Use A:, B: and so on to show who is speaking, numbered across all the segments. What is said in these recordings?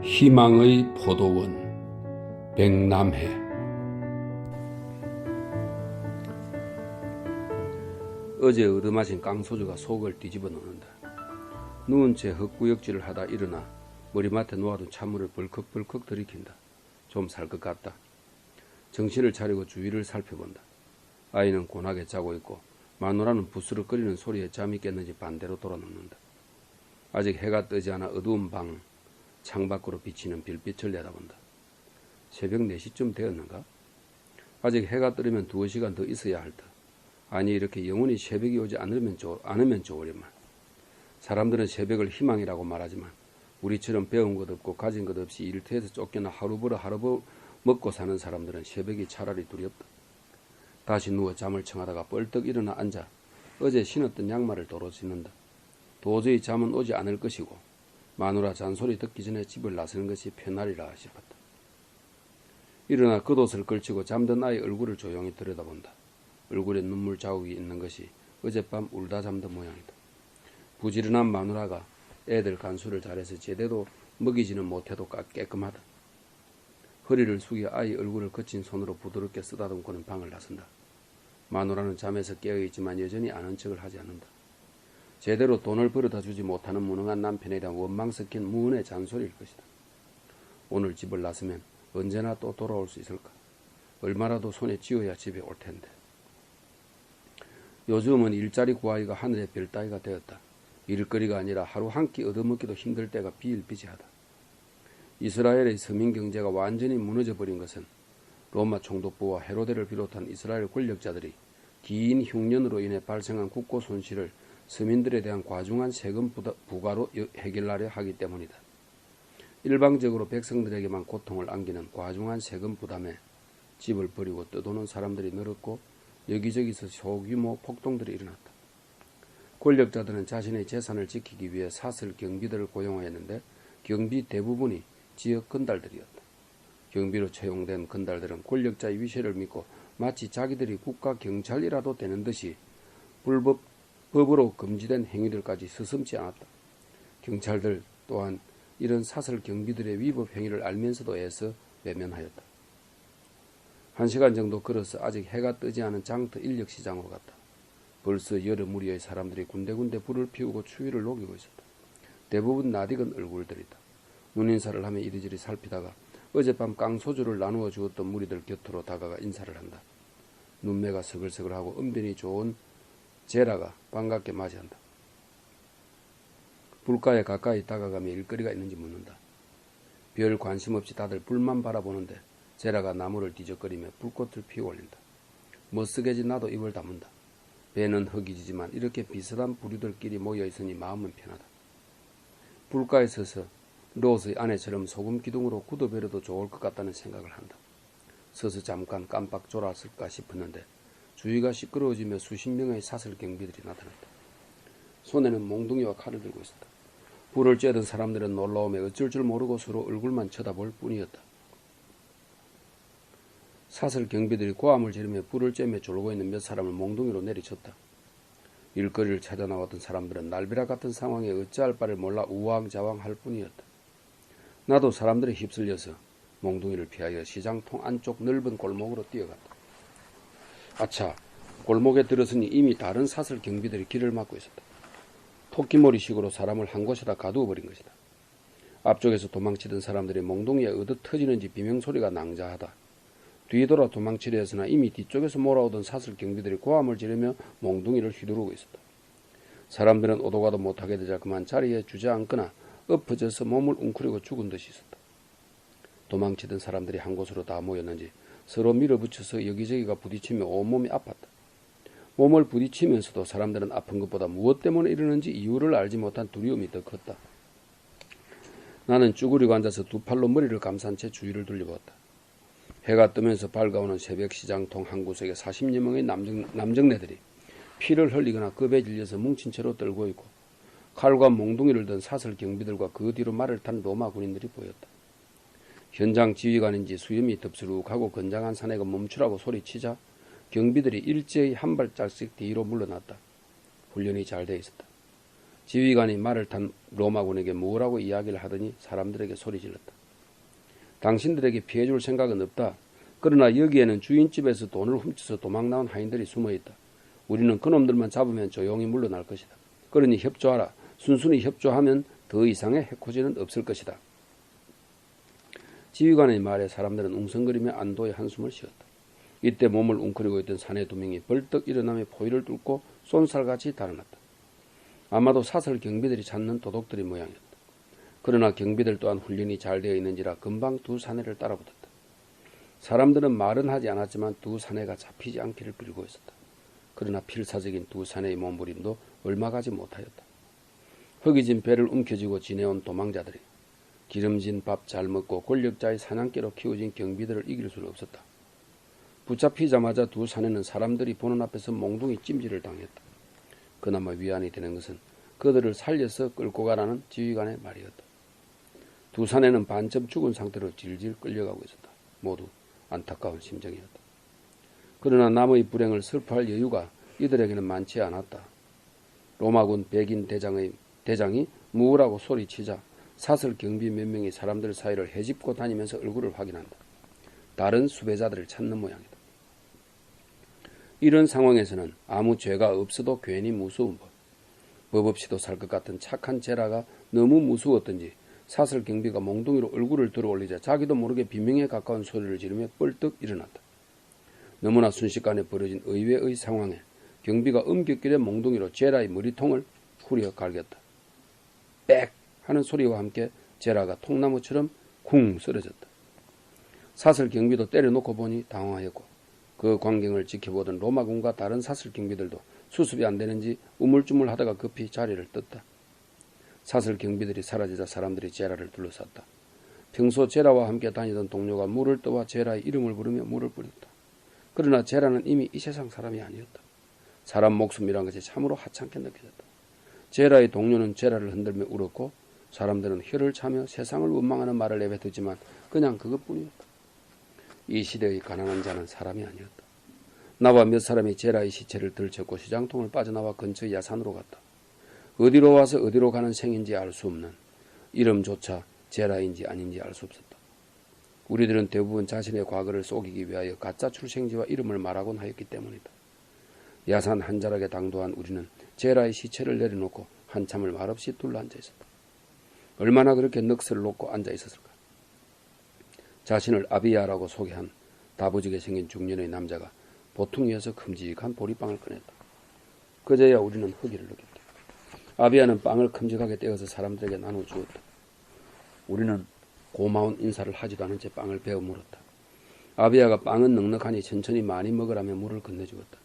A: 희망의 포도원 백남해. 어제 얻어마신 깡소주가 속을 뒤집어 놓는다. 누운 채 헛구역질을 하다 일어나 머리맡에 놓아둔 찬물을 벌컥벌컥 들이킨다. 좀 살 것 같다. 정신을 차리고 주위를 살펴본다. 아이는 곤하게 자고 있고 마누라는 부스럭거리는 소리에 잠이 깼는지 반대로 돌아눕는다. 아직 해가 뜨지 않아 어두운 방 창밖으로 비치는 별빛을 내다본다. 새벽 4시쯤 되었는가? 아직 해가 뜨려면 2시간 더 있어야 할 듯. 아니 이렇게 영원히 새벽이 오지 않으면 좋으련만. 사람들은 새벽을 희망이라고 말하지만 우리처럼 배운 것 없고 가진 것 없이 일터에서 쫓겨나 하루 벌어 먹고 사는 사람들은 새벽이 차라리 두렵다. 다시 누워 잠을 청하다가 벌떡 일어나 앉아 어제 신었던 양말을 도로 신는다. 도저히 잠은 오지 않을 것이고 마누라 잔소리 듣기 전에 집을 나서는 것이 편하리라 싶었다. 일어나 겉옷을 걸치고 잠든 아이 얼굴을 조용히 들여다본다. 얼굴에 눈물 자국이 있는 것이 어젯밤 울다 잠든 모양이다. 부지런한 마누라가 애들 간수를 잘해서 제대로 먹이지는 못해도 깨끗하다. 허리를 숙여 아이 얼굴을 거친 손으로 부드럽게 쓰다듬고는 방을 나선다. 마누라는 잠에서 깨어있지만 여전히 아는 척을 하지 않는다. 제대로 돈을 벌어다 주지 못하는 무능한 남편에 대한 원망 섞인 무은의 잔소리일 것이다. 오늘 집을 나서면 언제나 또 돌아올 수 있을까? 얼마라도 손에 쥐어야 집에 올 텐데. 요즘은 일자리 구하기가 하늘의 별 따기가 되었다. 일거리가 아니라 하루 한 끼 얻어먹기도 힘들 때가 비일비재하다. 이스라엘의 서민 경제가 완전히 무너져버린 것은 로마 총독부와 헤로데를 비롯한 이스라엘 권력자들이 긴 흉년으로 인해 발생한 국고 손실을 서민들에 대한 과중한 세금 부과로 해결하려 하기 때문이다. 일방적으로 백성들에게만 고통을 안기는 과중한 세금 부담에 집을 버리고 떠도는 사람들이 늘었고 여기저기서 소규모 폭동들이 일어났다. 권력자들은 자신의 재산을 지키기 위해 사설 경비들을 고용하였는데 경비 대부분이 지역 건달들이었다. 경비로 채용된 건달들은 권력자의 위세를 믿고 마치 자기들이 국가 경찰이라도 되는 듯이 법으로 금지된 행위들까지 서슴지 않았다. 경찰들 또한 이런 사설 경비들의 위법 행위를 알면서도 애써 외면하였다. 1시간 정도 걸어서 아직 해가 뜨지 않은 장터 인력시장으로 갔다. 벌써 여러 무리의 사람들이 군데군데 불을 피우고 추위를 녹이고 있었다. 대부분 낯익은 얼굴들이다. 눈인사를 하며 이리저리 살피다가 어젯밤 깡소주를 나누어 주었던 무리들 곁으로 다가가 인사를 한다. 눈매가 서글서글하고 은변이 좋은 제라가 반갑게 맞이한다. 불가에 가까이 다가가며 일거리가 있는지 묻는다. 별 관심 없이 다들 불만 바라보는데 제라가 나무를 뒤적거리며 불꽃을 피워 올린다. 멋쓰게지 나도 입을 다문다. 배는 허기지지만 이렇게 비슷한 부류들끼리 모여있으니 마음은 편하다. 불가에 서서 롯의 아내처럼 소금 기둥으로 굳어버려도 좋을 것 같다는 생각을 한다. 서서 잠깐 깜빡 졸았을까 싶었는데 주위가 시끄러워지며 수십 명의 사설 경비들이 나타났다. 손에는 몽둥이와 칼을 들고 있었다. 불을 쬐던 사람들은 놀라움에 어쩔 줄 모르고 서로 얼굴만 쳐다볼 뿐이었다. 사설 경비들이 고함을 지르며 불을 쬐며 졸고 있는 몇 사람을 몽둥이로 내리쳤다. 일거리를 찾아 나왔던 사람들은 날벼락 같은 상황에 어찌할 바를 몰라 우왕좌왕할 뿐이었다. 나도 사람들에 휩쓸려서 몽둥이를 피하여 시장통 안쪽 넓은 골목으로 뛰어갔다. 아차, 골목에 들어서니 이미 다른 사설 경비들이 길을 막고 있었다. 토끼몰이식으로 사람을 한 곳에다 가두어 버린 것이다. 앞쪽에서 도망치던 사람들이 몽둥이에 어디 터지는지 비명소리가 낭자하다. 뒤돌아 도망치려 했으나 이미 뒤쪽에서 몰아오던 사설 경비들이 고함을 지르며 몽둥이를 휘두르고 있었다. 사람들은 오도 가도 못하게 되자 그만 자리에 주저앉거나 엎어져서 몸을 웅크리고 죽은 듯이 있었다. 도망치던 사람들이 한 곳으로 다 모였는지 서로 밀어붙여서 여기저기가 부딪히며 온몸이 아팠다. 몸을 부딪히면서도 사람들은 아픈 것보다 무엇 때문에 이러는지 이유를 알지 못한 두려움이 더 컸다. 나는 쭈그리고 앉아서 두 팔로 머리를 감싼 채 주위를 둘러보았다. 해가 뜨면서 밝아오는 새벽 시장통 한 구석에 40여 명의 남정네들이 피를 흘리거나 겁에 질려서 뭉친 채로 떨고 있고 칼과 몽둥이를 든 사설 경비들과 그 뒤로 말을 탄 로마 군인들이 보였다. 현장 지휘관인지 수염이 덥수룩하고 건장한 사내가 멈추라고 소리치자 경비들이 일제히 한 발짝씩 뒤로 물러났다. 훈련이 잘 돼 있었다. 지휘관이 말을 탄 로마군에게 뭐라고 이야기를 하더니 사람들에게 소리질렀다. 당신들에게 피해줄 생각은 없다. 그러나 여기에는 주인집에서 돈을 훔쳐서 도망나온 하인들이 숨어있다. 우리는 그놈들만 잡으면 조용히 물러날 것이다. 그러니 협조하라. 순순히 협조하면 더 이상의 해코지는 없을 것이다. 지휘관의 말에 사람들은 웅성거리며 안도의 한숨을 쉬었다. 이때 몸을 웅크리고 있던 사내 두 명이 벌떡 일어나며 포위를 뚫고 쏜살같이 달아났다. 아마도 사설 경비들이 찾는 도둑들의 모양이었다. 그러나 경비들 또한 훈련이 잘 되어 있는지라 금방 두 사내를 따라붙었다. 사람들은 말은 하지 않았지만 두 사내가 잡히지 않기를 빌고 있었다. 그러나 필사적인 두 사내의 몸부림도 얼마 가지 못하였다. 허기진 배를 움켜쥐고 지내온 도망자들이 기름진 밥 잘 먹고 권력자의 사냥개로 키워진 경비들을 이길 수는 없었다. 붙잡히자마자 두 사내는 사람들이 보는 앞에서 몽둥이 찜질을 당했다. 그나마 위안이 되는 것은 그들을 살려서 끌고 가라는 지휘관의 말이었다. 두 사내는 반쯤 죽은 상태로 질질 끌려가고 있었다. 모두 안타까운 심정이었다. 그러나 남의 불행을 슬퍼할 여유가 이들에게는 많지 않았다. 로마군 백인 대장이 무우라고 소리치자 사설 경비 몇 명이 사람들 사이를 헤집고 다니면서 얼굴을 확인한다. 다른 수배자들을 찾는 모양이다. 이런 상황에서는 아무 죄가 없어도 괜히 무서운 법 없이도 살 것 같은 착한 제라가 너무 무서웠던지 사설 경비가 몽둥이로 얼굴을 들어올리자 자기도 모르게 비명에 가까운 소리를 지르며 뻘떡 일어났다. 너무나 순식간에 벌어진 의외의 상황에 경비가 엄격길에 몽둥이로 제라의 머리통을 후려 갈겼다. 빽 하는 소리와 함께 제라가 통나무처럼 쿵 쓰러졌다. 사설 경비도 때려놓고 보니 당황하였고 그 광경을 지켜보던 로마군과 다른 사설 경비들도 수습이 안 되는지 우물쭈물하다가 급히 자리를 떴다. 사설 경비들이 사라지자 사람들이 제라를 둘러쌌다. 평소 제라와 함께 다니던 동료가 물을 떠와 제라의 이름을 부르며 물을 뿌렸다. 그러나 제라는 이미 이 세상 사람이 아니었다. 사람 목숨이란 것이 참으로 하찮게 느껴졌다. 제라의 동료는 제라를 흔들며 울었고 사람들은 혀를 차며 세상을 원망하는 말을 내뱉었지만 그냥 그것뿐이었다. 이 시대의 가난한 자는 사람이 아니었다. 나와 몇 사람이 제라의 시체를 들쳤고 시장통을 빠져나와 근처 야산으로 갔다. 어디로 와서 어디로 가는 생인지 알 수 없는 이름조차 제라인지 아닌지 알 수 없었다. 우리들은 대부분 자신의 과거를 속이기 위하여 가짜 출생지와 이름을 말하곤 하였기 때문이다. 야산 한 자락에 당도한 우리는 제라의 시체를 내려놓고 한참을 말없이 둘러앉아 있었다. 얼마나 그렇게 넋을 놓고 앉아 있었을까. 자신을 아비야라고 소개한 다부지게 생긴 중년의 남자가 보통이어서 큼직한 보리빵을 꺼냈다. 그제야 우리는 허기를 느꼈다. 아비야는 빵을 큼직하게 떼어서 사람들에게 나눠주었다. 우리는 고마운 인사를 하지도 않은 채 빵을 베어 물었다. 아비야가 빵은 넉넉하니 천천히 많이 먹으라며 물을 건네주었다.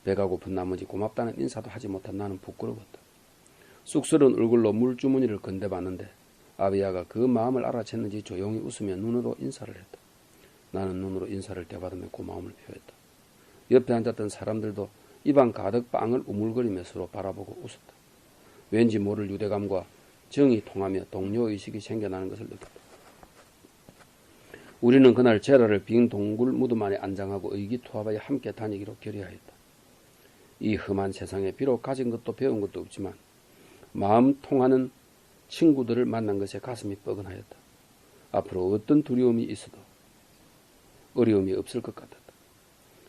A: 배가 고픈 나머지 고맙다는 인사도 하지 못한 나는 부끄러웠다. 쑥스러운 얼굴로 물주머니를 건네봤는데 아비야가 그 마음을 알아챘는지 조용히 웃으며 눈으로 인사를 했다. 나는 눈으로 인사를 대받으며 고마움을 표했다. 옆에 앉았던 사람들도 입안 가득 빵을 우물거리며 서로 바라보고 웃었다. 왠지 모를 유대감과 정이 통하며 동료의식이 생겨나는 것을 느꼈다. 우리는 그날 제라를 빈 동굴 무덤 안에 안장하고 의기투합하여 함께 다니기로 결의하였다. 이 험한 세상에 비록 가진 것도 배운 것도 없지만 마음 통하는 친구들을 만난 것에 가슴이 뻐근하였다. 앞으로 어떤 두려움이 있어도 어려움이 없을 것 같았다.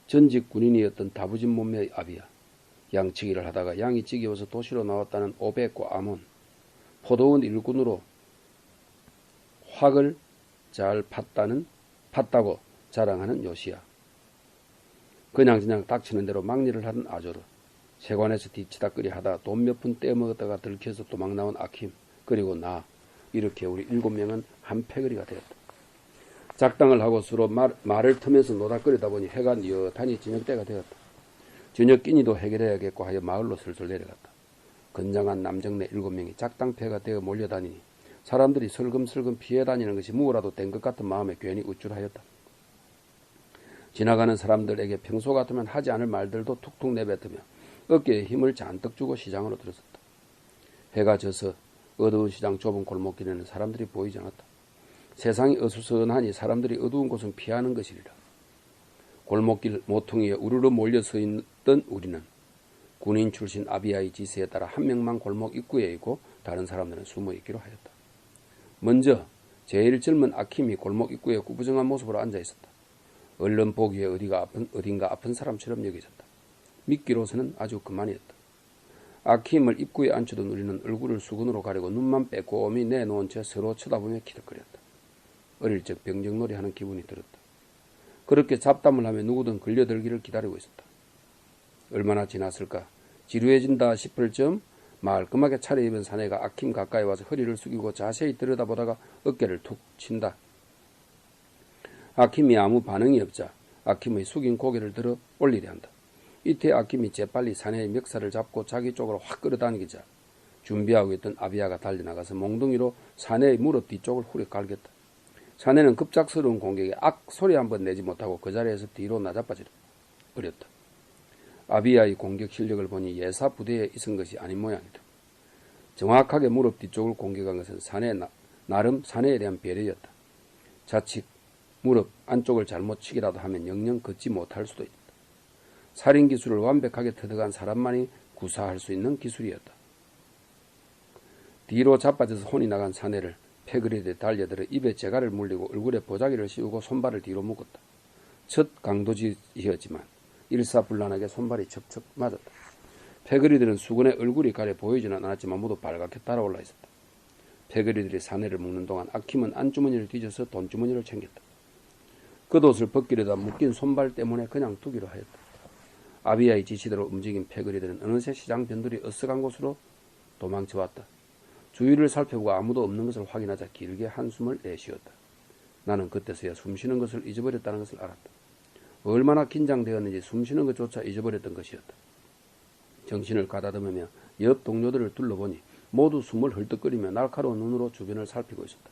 A: 전직 군인이었던 다부진 몸매의 아비야, 양치기를 하다가 양이 찌겨워서 도시로 나왔다는 오백과 아몬, 포도원 일군으로 확을 잘 팠다고 자랑하는 요시야, 그냥 닥치는 대로 막리를 하던 아조르, 세관에서 뒤치다거리 하다 돈 몇 푼 떼먹었다가 들켜서 도망 나온 아킴, 그리고 나, 이렇게 우리 7명은 한 패거리가 되었다. 작당을 하고 서로 말을 터면서 노닥거리다 보니 해가 여탄히 저녁때가 되었다. 저녁 끼니도 해결해야겠고 하여 마을로 슬슬 내려갔다. 건장한 남정네 7명이 작당패가 되어 몰려다니니 사람들이 슬금슬금 피해 다니는 것이 무엇라도 된 것 같은 마음에 괜히 우쭐하였다. 지나가는 사람들에게 평소 같으면 하지 않을 말들도 툭툭 내뱉으며 어깨에 힘을 잔뜩 주고 시장으로 들어섰다. 해가 져서 어두운 시장 좁은 골목길에는 사람들이 보이지 않았다. 세상이 어수선하니 사람들이 어두운 곳은 피하는 것이리라. 골목길 모퉁이에 우르르 몰려 서 있던 우리는 군인 출신 아비야의 지시에 따라 한 명만 골목 입구에 있고 다른 사람들은 숨어 있기로 하였다. 먼저 제일 젊은 아킴이 골목 입구에 구부정한 모습으로 앉아 있었다. 얼른 보기에 어딘가 아픈 사람처럼 여겨졌다. 믿기로서는 아주 그만이었다. 아킴을 입구에 앉혀둔 우리는 얼굴을 수건으로 가리고 눈만 빼꼼히 내놓은 채 서로 쳐다보며 키득거렸다. 어릴 적 병정놀이 하는 기분이 들었다. 그렇게 잡담을 하며 누구든 걸려들기를 기다리고 있었다. 얼마나 지났을까? 지루해진다 싶을 즈음 말끔하게 차려입은 사내가 아킴 가까이 와서 허리를 숙이고 자세히 들여다보다가 어깨를 툭 친다. 아킴이 아무 반응이 없자 아킴의 숙인 고개를 들어 올리려 한다. 이때 아킴이 재빨리 사내의 멱살을 잡고 자기 쪽으로 확 끌어당기자 준비하고 있던 아비야가 달려나가서 몽둥이로 사내의 무릎 뒤쪽을 후려 갈겼다. 사내는 급작스러운 공격에 악 소리 한번 내지 못하고 그 자리에서 뒤로 나자빠져 버렸다. 아비야의 공격 실력을 보니 예사 부대에 있은 것이 아닌 모양이다. 정확하게 무릎 뒤쪽을 공격한 것은 나름 사내에 대한 배려였다. 자칫 무릎 안쪽을 잘못 치기라도 하면 영영 걷지 못할 수도 있다. 살인 기술을 완벽하게 터득한 사람만이 구사할 수 있는 기술이었다. 뒤로 자빠져서 혼이 나간 사내를 패그리드에 달려들어 입에 재갈을 물리고 얼굴에 보자기를 씌우고 손발을 뒤로 묶었다. 첫 강도질이었지만 일사불란하게 손발이 척척 맞았다. 패그리들은 수건에 얼굴이 가려 보이지는 않았지만 모두 빨갛게 달아올라 있었다. 패그리들이 사내를 묶는 동안 아킴은 안주머니를 뒤져서 돈주머니를 챙겼다. 겉옷을 벗기려다 묶인 손발 때문에 그냥 두기로 하였다. 아비야의 지시대로 움직인 패그리들은 어느새 시장 변두리 어스간 곳으로 도망쳐왔다. 주위를 살펴보고 아무도 없는 것을 확인하자 길게 한숨을 내쉬었다. 나는 그때서야 숨쉬는 것을 잊어버렸다는 것을 알았다. 얼마나 긴장되었는지 숨쉬는 것조차 잊어버렸던 것이었다. 정신을 가다듬으며 옆 동료들을 둘러보니 모두 숨을 헐떡거리며 날카로운 눈으로 주변을 살피고 있었다.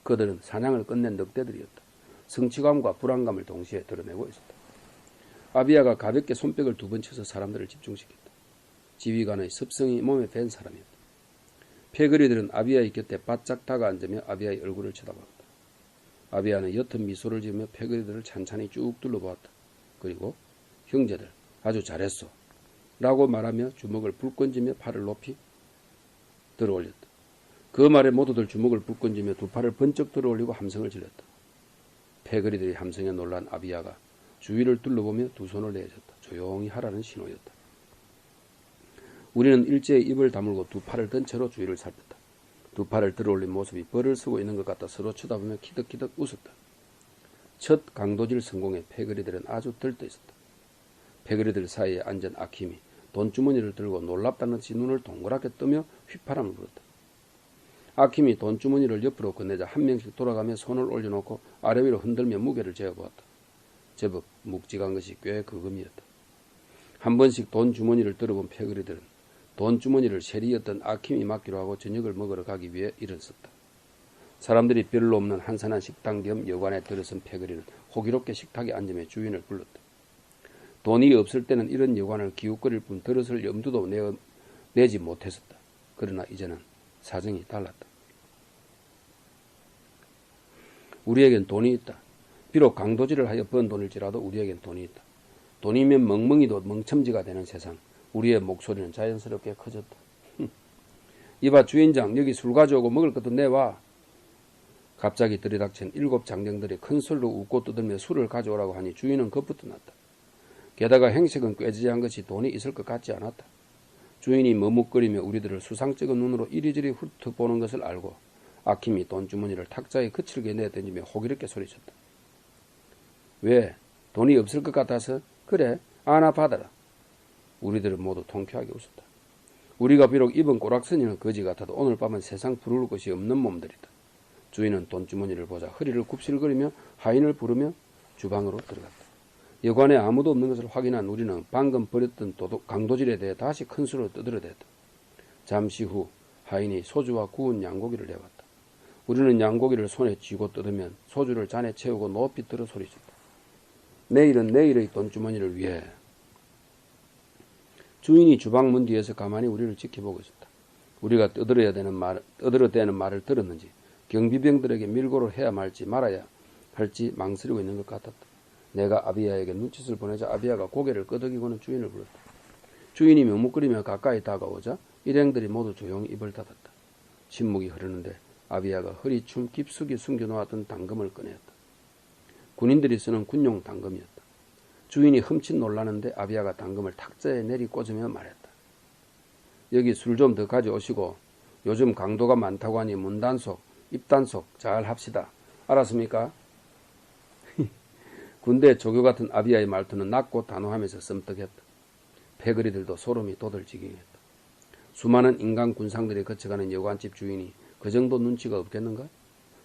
A: 그들은 사냥을 끝낸 늑대들이었다. 성취감과 불안감을 동시에 드러내고 있었다. 아비야가 가볍게 손뼉을 2번 쳐서 사람들을 집중시켰다. 지휘관의 습성이 몸에 밴 사람이었다. 패그리들은 아비야의 곁에 바짝 다가앉으며 아비야의 얼굴을 쳐다보았다. 아비야는 옅은 미소를 지으며 패그리들을 찬찬히 쭉 둘러보았다. 그리고 형제들 아주 잘했어 라고 말하며 주먹을 불끈지며 팔을 높이 들어올렸다. 그 말에 모두들 주먹을 불끈지며 두 팔을 번쩍 들어올리고 함성을 질렀다. 패그리들의 함성에 놀란 아비야가 주위를 둘러보며 두 손을 내어줬다. 조용히 하라는 신호였다. 우리는 일제히 입을 다물고 두 팔을 든 채로 주위를 살폈다. 두 팔을 들어올린 모습이 벌을 쓰고 있는 것 같아 서로 쳐다보며 키득키득 웃었다. 첫 강도질 성공에 패그리들은 아주 들떠있었다. 패그리들 사이에 앉은 아킴이 돈주머니를 들고 놀랍다는 지 눈을 동그랗게 뜨며 휘파람을 불었다. 아킴이 돈주머니를 옆으로 건네자 한 명씩 돌아가며 손을 올려놓고 아래 위로 흔들며 무게를 재어보았다. 제법 묵직한 것이 꽤 그금이었다. 한 번씩 돈주머니를 들어본 패그리들은 돈주머니를 세리였던 아킴이 맡기로 하고 저녁을 먹으러 가기 위해 일어섰다. 사람들이 별로 없는 한산한 식당 겸 여관에 들어선 패그리는 호기롭게 식탁에 앉으며 주인을 불렀다. 돈이 없을 때는 이런 여관을 기웃거릴 뿐 들어설 염두도 내지 못했었다. 그러나 이제는 사정이 달랐다. 우리에겐 돈이 있다. 비록 강도질을 하여 번 돈일지라도 우리에겐 돈이 있다. 돈이면 멍멍이도 멍첨지가 되는 세상. 우리의 목소리는 자연스럽게 커졌다. 이봐 주인장, 여기 술 가져오고 먹을 것도 내와. 갑자기 들이닥친 7 장정들이 큰 소리로 웃고 떠들며 술을 가져오라고 하니 주인은 겁부터 났다. 게다가 행색은 꾀지지한 것이 돈이 있을 것 같지 않았다. 주인이 머뭇거리며 우리들을 수상쩍은 눈으로 이리저리 훑어보는 것을 알고 아킴이 돈주머니를 탁자에 거칠게 내던지며 호기롭게 소리쳤다. 왜? 돈이 없을 것 같아서? 그래, 하나 받아라. 우리들은 모두 통쾌하게 웃었다. 우리가 비록 입은 꼬락서니는 거지 같아도 오늘 밤은 세상 부러울 것이 없는 몸들이다. 주인은 돈주머니를 보자 허리를 굽실거리며 하인을 부르며 주방으로 들어갔다. 여관에 아무도 없는 것을 확인한 우리는 방금 벌였던 강도질에 대해 다시 큰 소리로 떠들어댔다. 잠시 후 하인이 소주와 구운 양고기를 내왔다. 우리는 양고기를 손에 쥐고 뜯으면 소주를 잔에 채우고 높이 들어 소리쳤다. 내일은 내일의 돈주머니를 위해. 주인이 주방문 뒤에서 가만히 우리를 지켜보고 있었다. 우리가 떠들어대는 말을 들었는지 경비병들에게 밀고를 해야 말지 말아야 할지 망설이고 있는 것 같았다. 내가 아비야에게 눈짓을 보내자 아비야가 고개를 끄덕이고는 주인을 불렀다. 주인이 묵묵거리며 가까이 다가오자 일행들이 모두 조용히 입을 닫았다. 침묵이 흐르는데 아비야가 허리춤 깊숙이 숨겨놓았던 당금을 꺼내었다. 군인들이 쓰는 군용 당금이었다. 주인이 흠칫 놀라는데 아비야가 당금을 탁자에 내리 꽂으며 말했다. 여기 술 좀 더 가져오시고 요즘 강도가 많다고 하니 문단속, 입단속 잘 합시다. 알았습니까? 군대 조교 같은 아비야의 말투는 낮고 단호하면서 썸뜩했다. 패거리들도 소름이 돋을 지경이었다. 수많은 인간 군상들이 거쳐가는 여관집 주인이 그 정도 눈치가 없겠는가?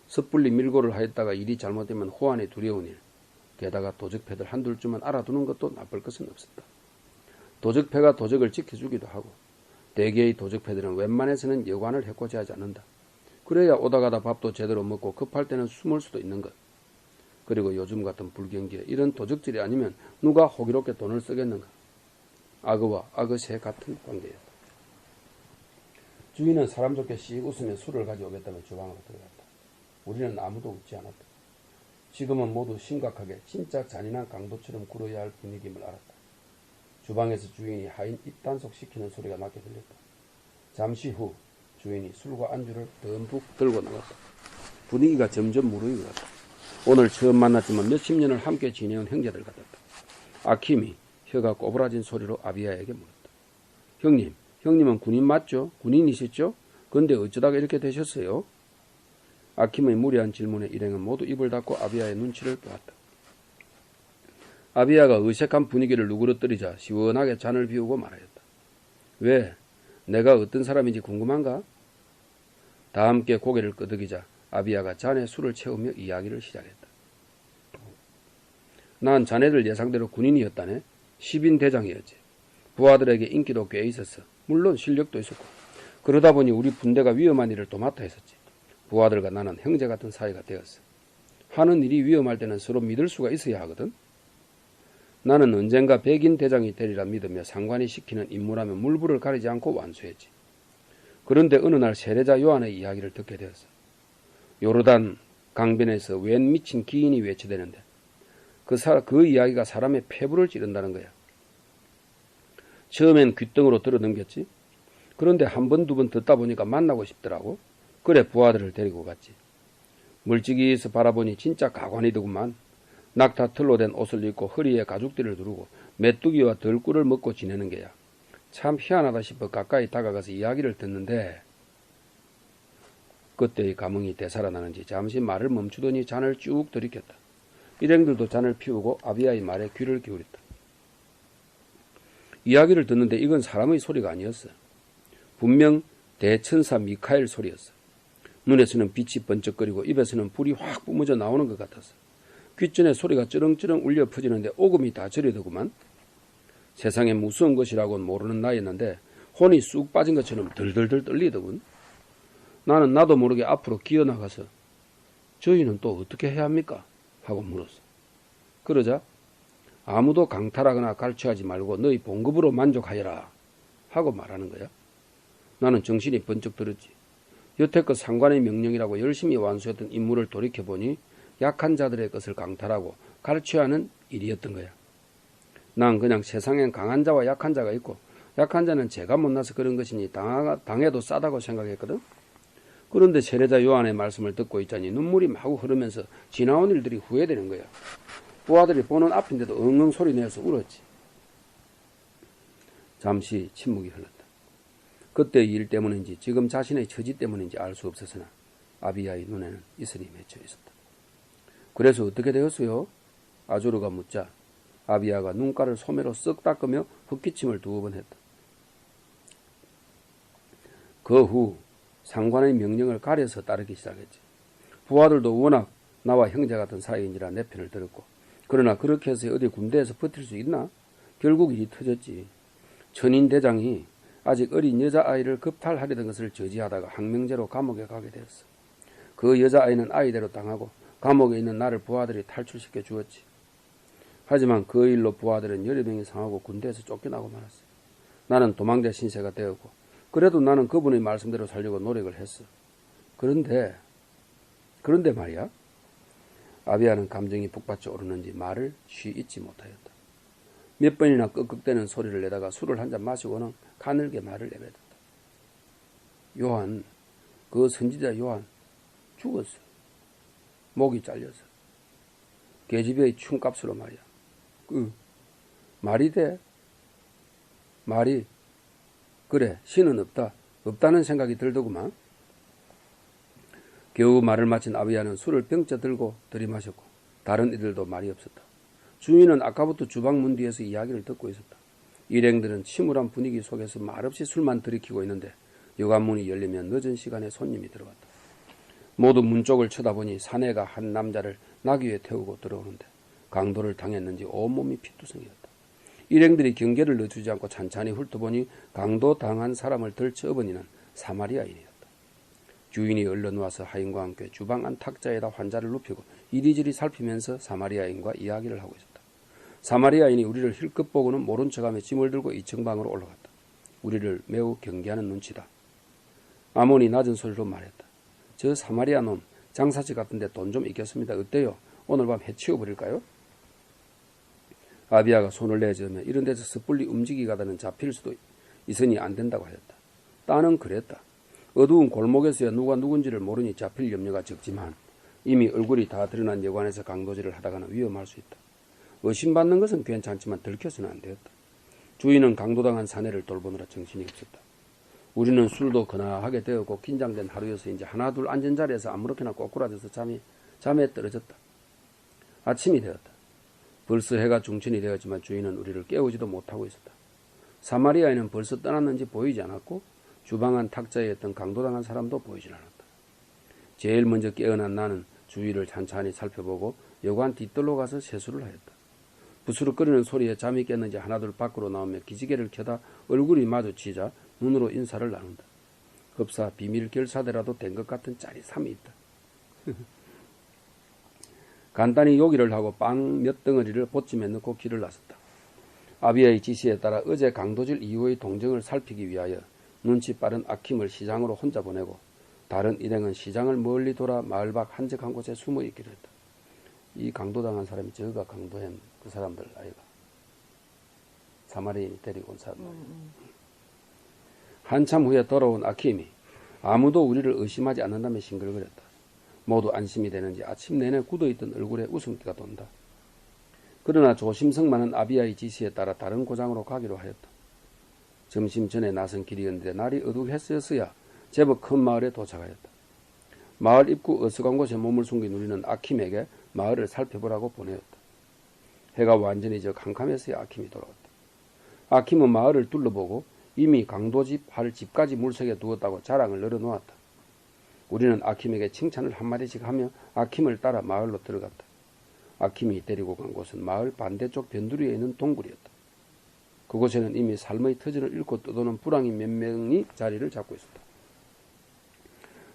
A: 섣불리 밀고를 하였다가 일이 잘못되면 호환이 두려운 일. 게다가 도적패들 한둘쯤은 알아두는 것도 나쁠 것은 없었다. 도적패가 도적을 지켜주기도 하고 대개의 도적패들은 웬만해서는 여관을 해코지 하지 않는다. 그래야 오다가다 밥도 제대로 먹고 급할 때는 숨을 수도 있는 것. 그리고 요즘 같은 불경기에 이런 도적질이 아니면 누가 호기롭게 돈을 쓰겠는가. 악어와 악어새 같은 관계였다. 주인은 사람 좋게 씩 웃으며 술을 가져오겠다며 주방으로 들어갔다. 우리는 아무도 웃지 않았다. 지금은 모두 심각하게 진짜 잔인한 강도처럼 굴어야 할 분위기임을 알았다. 주방에서 주인이 하인 입단속 시키는 소리가 나게 들렸다. 잠시 후 주인이 술과 안주를 듬뿍 들고 나갔다. 분위기가 점점 무르익었다. 오늘 처음 만났지만 몇십 년을 함께 지내온 형제들 같았다. 아킴이 혀가 꼬부라진 소리로 아비야에게 물었다. 형님은 군인 맞죠? 군인이시죠? 근데 어쩌다가 이렇게 되셨어요? 아킴의 무리한 질문에 일행은 모두 입을 닫고 아비야의 눈치를 보았다. 아비야가 어색한 분위기를 누그러뜨리자 시원하게 잔을 비우고 말하였다. 왜? 내가 어떤 사람인지 궁금한가? 다 함께 고개를 끄덕이자 아비야가 잔에 술을 채우며 이야기를 시작했다. 난 자네들 예상대로 군인이었다네. 10인 대장이었지. 부하들에게 인기도 꽤 있었어. 물론 실력도 있었고. 그러다 보니 우리 분대가 위험한 일을 도맡아 했었지. 부하들과 나는 형제 같은 사이가 되었어. 하는 일이 위험할 때는 서로 믿을 수가 있어야 하거든. 나는 언젠가 백인 대장이 되리라 믿으며 상관이 시키는 임무라면 물불을 가리지 않고 완수했지. 그런데 어느 날 세례자 요한의 이야기를 듣게 되었어. 요르단 강변에서 웬 미친 기인이 외치대는데 그 이야기가 사람의 폐부를 찌른다는 거야. 처음엔 귓등으로 들어넘겼지. 그런데 한 번, 두 번 듣다 보니까 만나고 싶더라고. 그래 부하들을 데리고 갔지. 멀찍이에서 바라보니 진짜 가관이더구만. 낙타 털로 된 옷을 입고 허리에 가죽띠를 두르고 메뚜기와 덜꿀을 먹고 지내는 게야. 참 희한하다 싶어 가까이 다가가서 이야기를 듣는데 그때의 감흥이 되살아나는지 잠시 말을 멈추더니 잔을 쭉 들이켰다. 일행들도 잔을 피우고 아비야의 말에 귀를 기울였다. 이야기를 듣는데 이건 사람의 소리가 아니었어. 분명 대천사 미카엘 소리였어. 눈에서는 빛이 번쩍거리고 입에서는 불이 확 뿜어져 나오는 것 같았어. 귓전에 소리가 쩌렁쩌렁 울려 퍼지는데 오금이 다 저리더구만. 세상에 무서운 것이라고는 모르는 나이였는데 혼이 쑥 빠진 것처럼 덜덜덜 떨리더군. 나는 나도 모르게 앞으로 기어나가서 저희는 또 어떻게 해야 합니까? 하고 물었어. 그러자 아무도 강탈하거나 갈취하지 말고 너희 봉급으로 만족하여라 하고 말하는 거야. 나는 정신이 번쩍 들었지. 여태껏 상관의 명령이라고 열심히 완수했던 임무를 돌이켜보니 약한 자들의 것을 강탈하고 갈취하는 일이었던 거야. 난 그냥 세상엔 강한 자와 약한 자가 있고 약한 자는 죄가 못나서 그런 것이니 당해도 싸다고 생각했거든. 그런데 세례자 요한의 말씀을 듣고 있자니 눈물이 마구 흐르면서 지나온 일들이 후회되는 거야. 부하들이 보는 앞인데도 엉엉 소리 내어서 울었지. 잠시 침묵이 흘렀다. 그때의 일 때문인지 지금 자신의 처지 때문인지 알 수 없었으나 아비야의 눈에는 이슬이 맺혀 있었다. 그래서 어떻게 되었어요? 아조르가 묻자 아비야가 눈가를 소매로 쓱 닦으며 헛기침을 2번 했다. 그 후 상관의 명령을 가려서 따르기 시작했지. 부하들도 워낙 나와 형제 같은 사이인지라 내 편을 들었고 그러나 그렇게 해서 어디 군대에서 버틸 수 있나? 결국 일이 터졌지. 천인 대장이 아직 어린 여자아이를 급탈하려던 것을 저지하다가 항명제로 감옥에 가게 되었어. 그 여자아이는 아이대로 당하고 감옥에 있는 나를 부하들이 탈출시켜 주었지. 하지만 그 일로 부하들은 여러 명이 상하고 군대에서 쫓겨나고 말았어. 나는 도망자 신세가 되었고 그래도 나는 그분의 말씀대로 살려고 노력을 했어. 그런데 말이야. 아비야는 감정이 북받쳐 오르는지 말을 쉬 잊지 못하였다. 몇 번이나 끄끄대는 소리를 내다가 술을 한 잔 마시고는 가늘게 말을 내뱉었다. 요한, 그 선지자 요한 죽었어. 목이 잘려서. 계집애의 춤값으로 말이야. 말이 돼? 말이 그래 신은 없다. 없다는 생각이 들더구만. 겨우 말을 마친 아비야는 술을 병째 들고 들이마셨고 다른 이들도 말이 없었다. 주인은 아까부터 주방 문 뒤에서 이야기를 듣고 있었다. 일행들은 침울한 분위기 속에서 말없이 술만 들이키고 있는데 여관문이 열리면 늦은 시간에 손님이 들어왔다. 모두 문 쪽을 쳐다보니 사내가 한 남자를 나귀에 태우고 들어오는데 강도를 당했는지 온몸이 피투성이었다. 일행들이 경계를 늦추지 않고 찬찬히 훑어보니 강도 당한 사람을 들쳐업으니는 사마리아인이었다. 주인이 얼른 와서 하인과 함께 주방 안 탁자에다 환자를 눕히고 이리저리 살피면서 사마리아인과 이야기를 하고 있었다. 사마리아인이 우리를 힐끗 보고는 모른 척하며 짐을 들고 2층 방으로 올라갔다. 우리를 매우 경계하는 눈치다. 아몬이 낮은 소리로 말했다. 저 사마리아 놈 장사치 같은데 돈 좀 있겠습니다. 어때요? 오늘 밤 해치워버릴까요? 아비야가 손을 내저으며 이런 데서 섣불리 움직이가다는 잡힐 수도 있으니 안 된다고 하였다. 딸은 그랬다. 어두운 골목에서야 누가 누군지를 모르니 잡힐 염려가 적지만 이미 얼굴이 다 드러난 여관에서 강도질을 하다가는 위험할 수 있다. 의심받는 것은 괜찮지만 들켜서는 안 되었다. 주인은 강도당한 사내를 돌보느라 정신이 없었다. 우리는 술도 거나하게 되었고 긴장된 하루여서 이제 하나둘 앉은 자리에서 아무렇게나 꼬꾸라져서 잠에 떨어졌다. 아침이 되었다. 벌써 해가 중천이 되었지만 주인은 우리를 깨우지도 못하고 있었다. 사마리아인은 벌써 떠났는지 보이지 않았고 주방 안 탁자에 있던 강도당한 사람도 보이질 않았다. 제일 먼저 깨어난 나는 주위를 찬찬히 살펴보고 여관 뒷뜰로 가서 세수를 하였다. 부스럭거리는 소리에 잠이 깼는지 하나둘 밖으로 나오며 기지개를 켜다 얼굴이 마주치자 눈으로 인사를 나눈다. 흡사 비밀 결사대라도 된 것 같은 짜릿함이 있다. 간단히 요기를 하고 빵 몇 덩어리를 보찜에 넣고 길을 나섰다. 아비야의 지시에 따라 어제 강도질 이후의 동정을 살피기 위하여 눈치 빠른 아킴을 시장으로 혼자 보내고 다른 일행은 시장을 멀리 돌아 마을 밖 한적한 곳에 숨어 있기로 했다. 이 강도당한 사람이 저가 강도한 그 사람들 아이가 사마리아인이 데리고 온 사람들. 한참 후에 돌아온 아킴이 아무도 우리를 의심하지 않는다며 싱글거렸다. 모두 안심이 되는지 아침 내내 굳어있던 얼굴에 웃음기가 돈다. 그러나 조심성만은 아비야의 지시에 따라 다른 고장으로 가기로 하였다. 점심 전에 나선 길이었는데 날이 어둑했어야 제법 큰 마을에 도착하였다. 마을 입구 어수간 곳에 몸을 숨긴 우리는 아킴에게 마을을 살펴보라고 보내었다. 해가 완전히 저 캄캄해서야 아킴이 돌아왔다. 아킴은 마을을 둘러보고 이미 강도집 할 집까지 물색에 두었다고 자랑을 늘어놓았다. 우리는 아킴에게 칭찬을 한마디씩 하며 아킴을 따라 마을로 들어갔다. 아킴이 데리고 간 곳은 마을 반대쪽 변두리에 있는 동굴이었다. 그곳에는 이미 삶의 터전을 잃고 떠도는 불황인 몇 명이 자리를 잡고 있었다.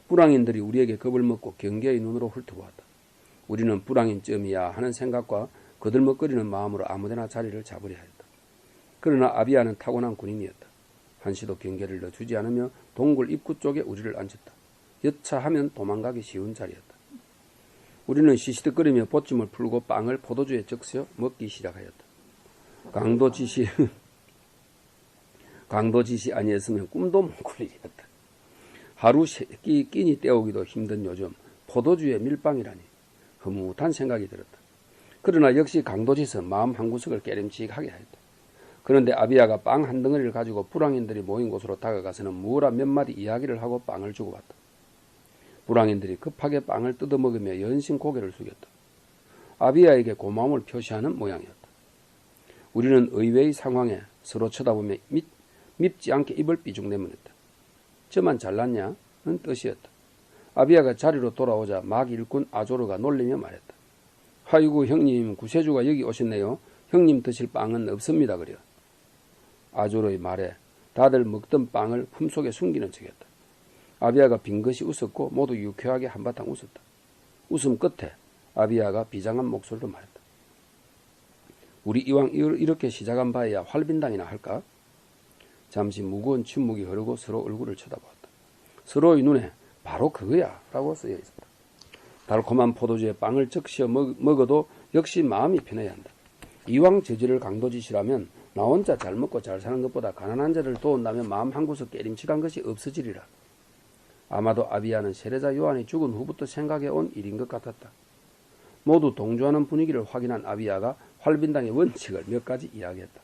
A: 불황인들이 우리에게 겁을 먹고 경계의 눈으로 훑어보았다. 우리는 불황인쯤이야 하는 생각과 거들먹거리는 마음으로 아무데나 자리를 잡으려 하였다. 그러나 아비야는 타고난 군인이었다. 한시도 경계를 넣어주지 않으며 동굴 입구 쪽에 우리를 앉혔다. 여차하면 도망가기 쉬운 자리였다. 우리는 시시득거리며 보찜을 풀고 빵을 포도주에 적셔 먹기 시작하였다. 강도짓이 아니었으면 꿈도 못 꿀 일이었다. 하루 끼니 때우기도 힘든 요즘 포도주에 밀빵이라니 흐뭇한 생각이 들었다. 그러나 역시 강도짓은 마음 한구석을 깨름직하게 하였다. 그런데 아비야가 빵 한 덩어리를 가지고 불황인들이 모인 곳으로 다가가서는 무어라 몇 마디 이야기를 하고 빵을 주고받다. 불황인들이 급하게 빵을 뜯어먹으며 연신 고개를 숙였다. 아비야에게 고마움을 표시하는 모양이었다. 우리는 의외의 상황에 서로 쳐다보며 밉지 않게 입을 삐죽 내문했다. 저만 잘났냐는 뜻이었다. 아비야가 자리로 돌아오자 막 일꾼 아조르가 놀리며 말했다. 아이고 형님 구세주가 여기 오셨네요. 형님 드실 빵은 없습니다. 그려. 아조르의 말에 다들 먹던 빵을 품속에 숨기는 척했다. 아비야가 빙긋이 웃었고 모두 유쾌하게 한바탕 웃었다. 웃음 끝에 아비야가 비장한 목소리로 말했다. 우리 이왕 이렇게 시작한 바에야 활빈당이나 할까? 잠시 무거운 침묵이 흐르고 서로 얼굴을 쳐다보았다. 서로의 눈에 바로 그거야 라고 쓰여 있었다. 달콤한 포도주에 빵을 적셔 먹어도 역시 마음이 편해야 한다. 이왕 저지를 강도짓이라면 나 혼자 잘 먹고 잘 사는 것보다 가난한 자를 도운다면 마음 한구석 깨림칙한 것이 없어지리라. 아마도 아비야는 세례자 요한이 죽은 후부터 생각해온 일인 것 같았다. 모두 동조하는 분위기를 확인한 아비야가 활빈당의 원칙을 몇 가지 이야기했다.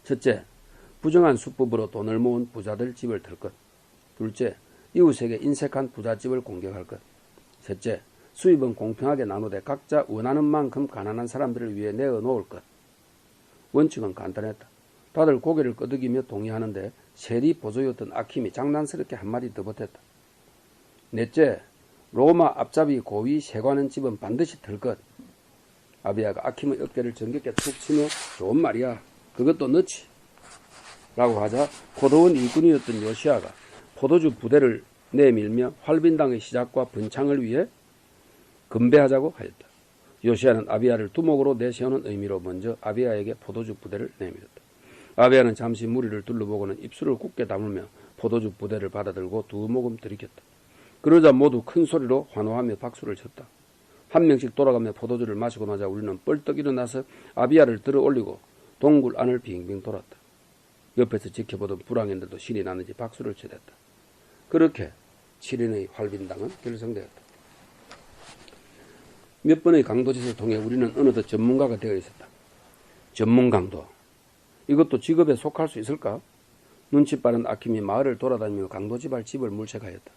A: 첫째, 부정한 수법으로 돈을 모은 부자들 집을 털 것. 둘째, 이웃에게 인색한 부잣집을 공격할 것. 셋째, 수입은 공평하게 나누되 각자 원하는 만큼 가난한 사람들을 위해 내어놓을 것. 원칙은 간단했다. 다들 고개를 끄덕이며 동의하는데 세리 보조였던 아킴이 장난스럽게 한마디 더 보탰다. 넷째, 로마 앞잡이 고위 세관은 집은 반드시 털 것. 아비야가 아킴의 어깨를 정겹게 툭 치며 좋은 말이야. 그것도 넣지. 라고 하자 고도원 일꾼이었던 요시아가 포도주 부대를 내밀며 활빈당의 시작과 번창을 위해 건배하자고 하였다. 요시아는 아비야를 두목으로 내세우는 의미로 먼저 아비야에게 포도주 부대를 내밀었다. 아비야는 잠시 무리를 둘러보고는 입술을 굳게 다물며 포도주 부대를 받아들고 두 모금 들이켰다. 그러자 모두 큰 소리로 환호하며 박수를 쳤다. 한 명씩 돌아가며 포도주를 마시고 나자 우리는 뻘떡 일어나서 아비야를 들어 올리고 동굴 안을 빙빙 돌았다. 옆에서 지켜보던 불황인들도 신이 나는지 박수를 쳐댔다. 그렇게 7인의 활빈당은 결성되었다. 몇 번의 강도짓을 통해 우리는 어느덧 전문가가 되어 있었다. 전문 강도. 이것도 직업에 속할 수 있을까? 눈치 빠른 아킴이 마을을 돌아다니며 강도집할 집을 물색하였다.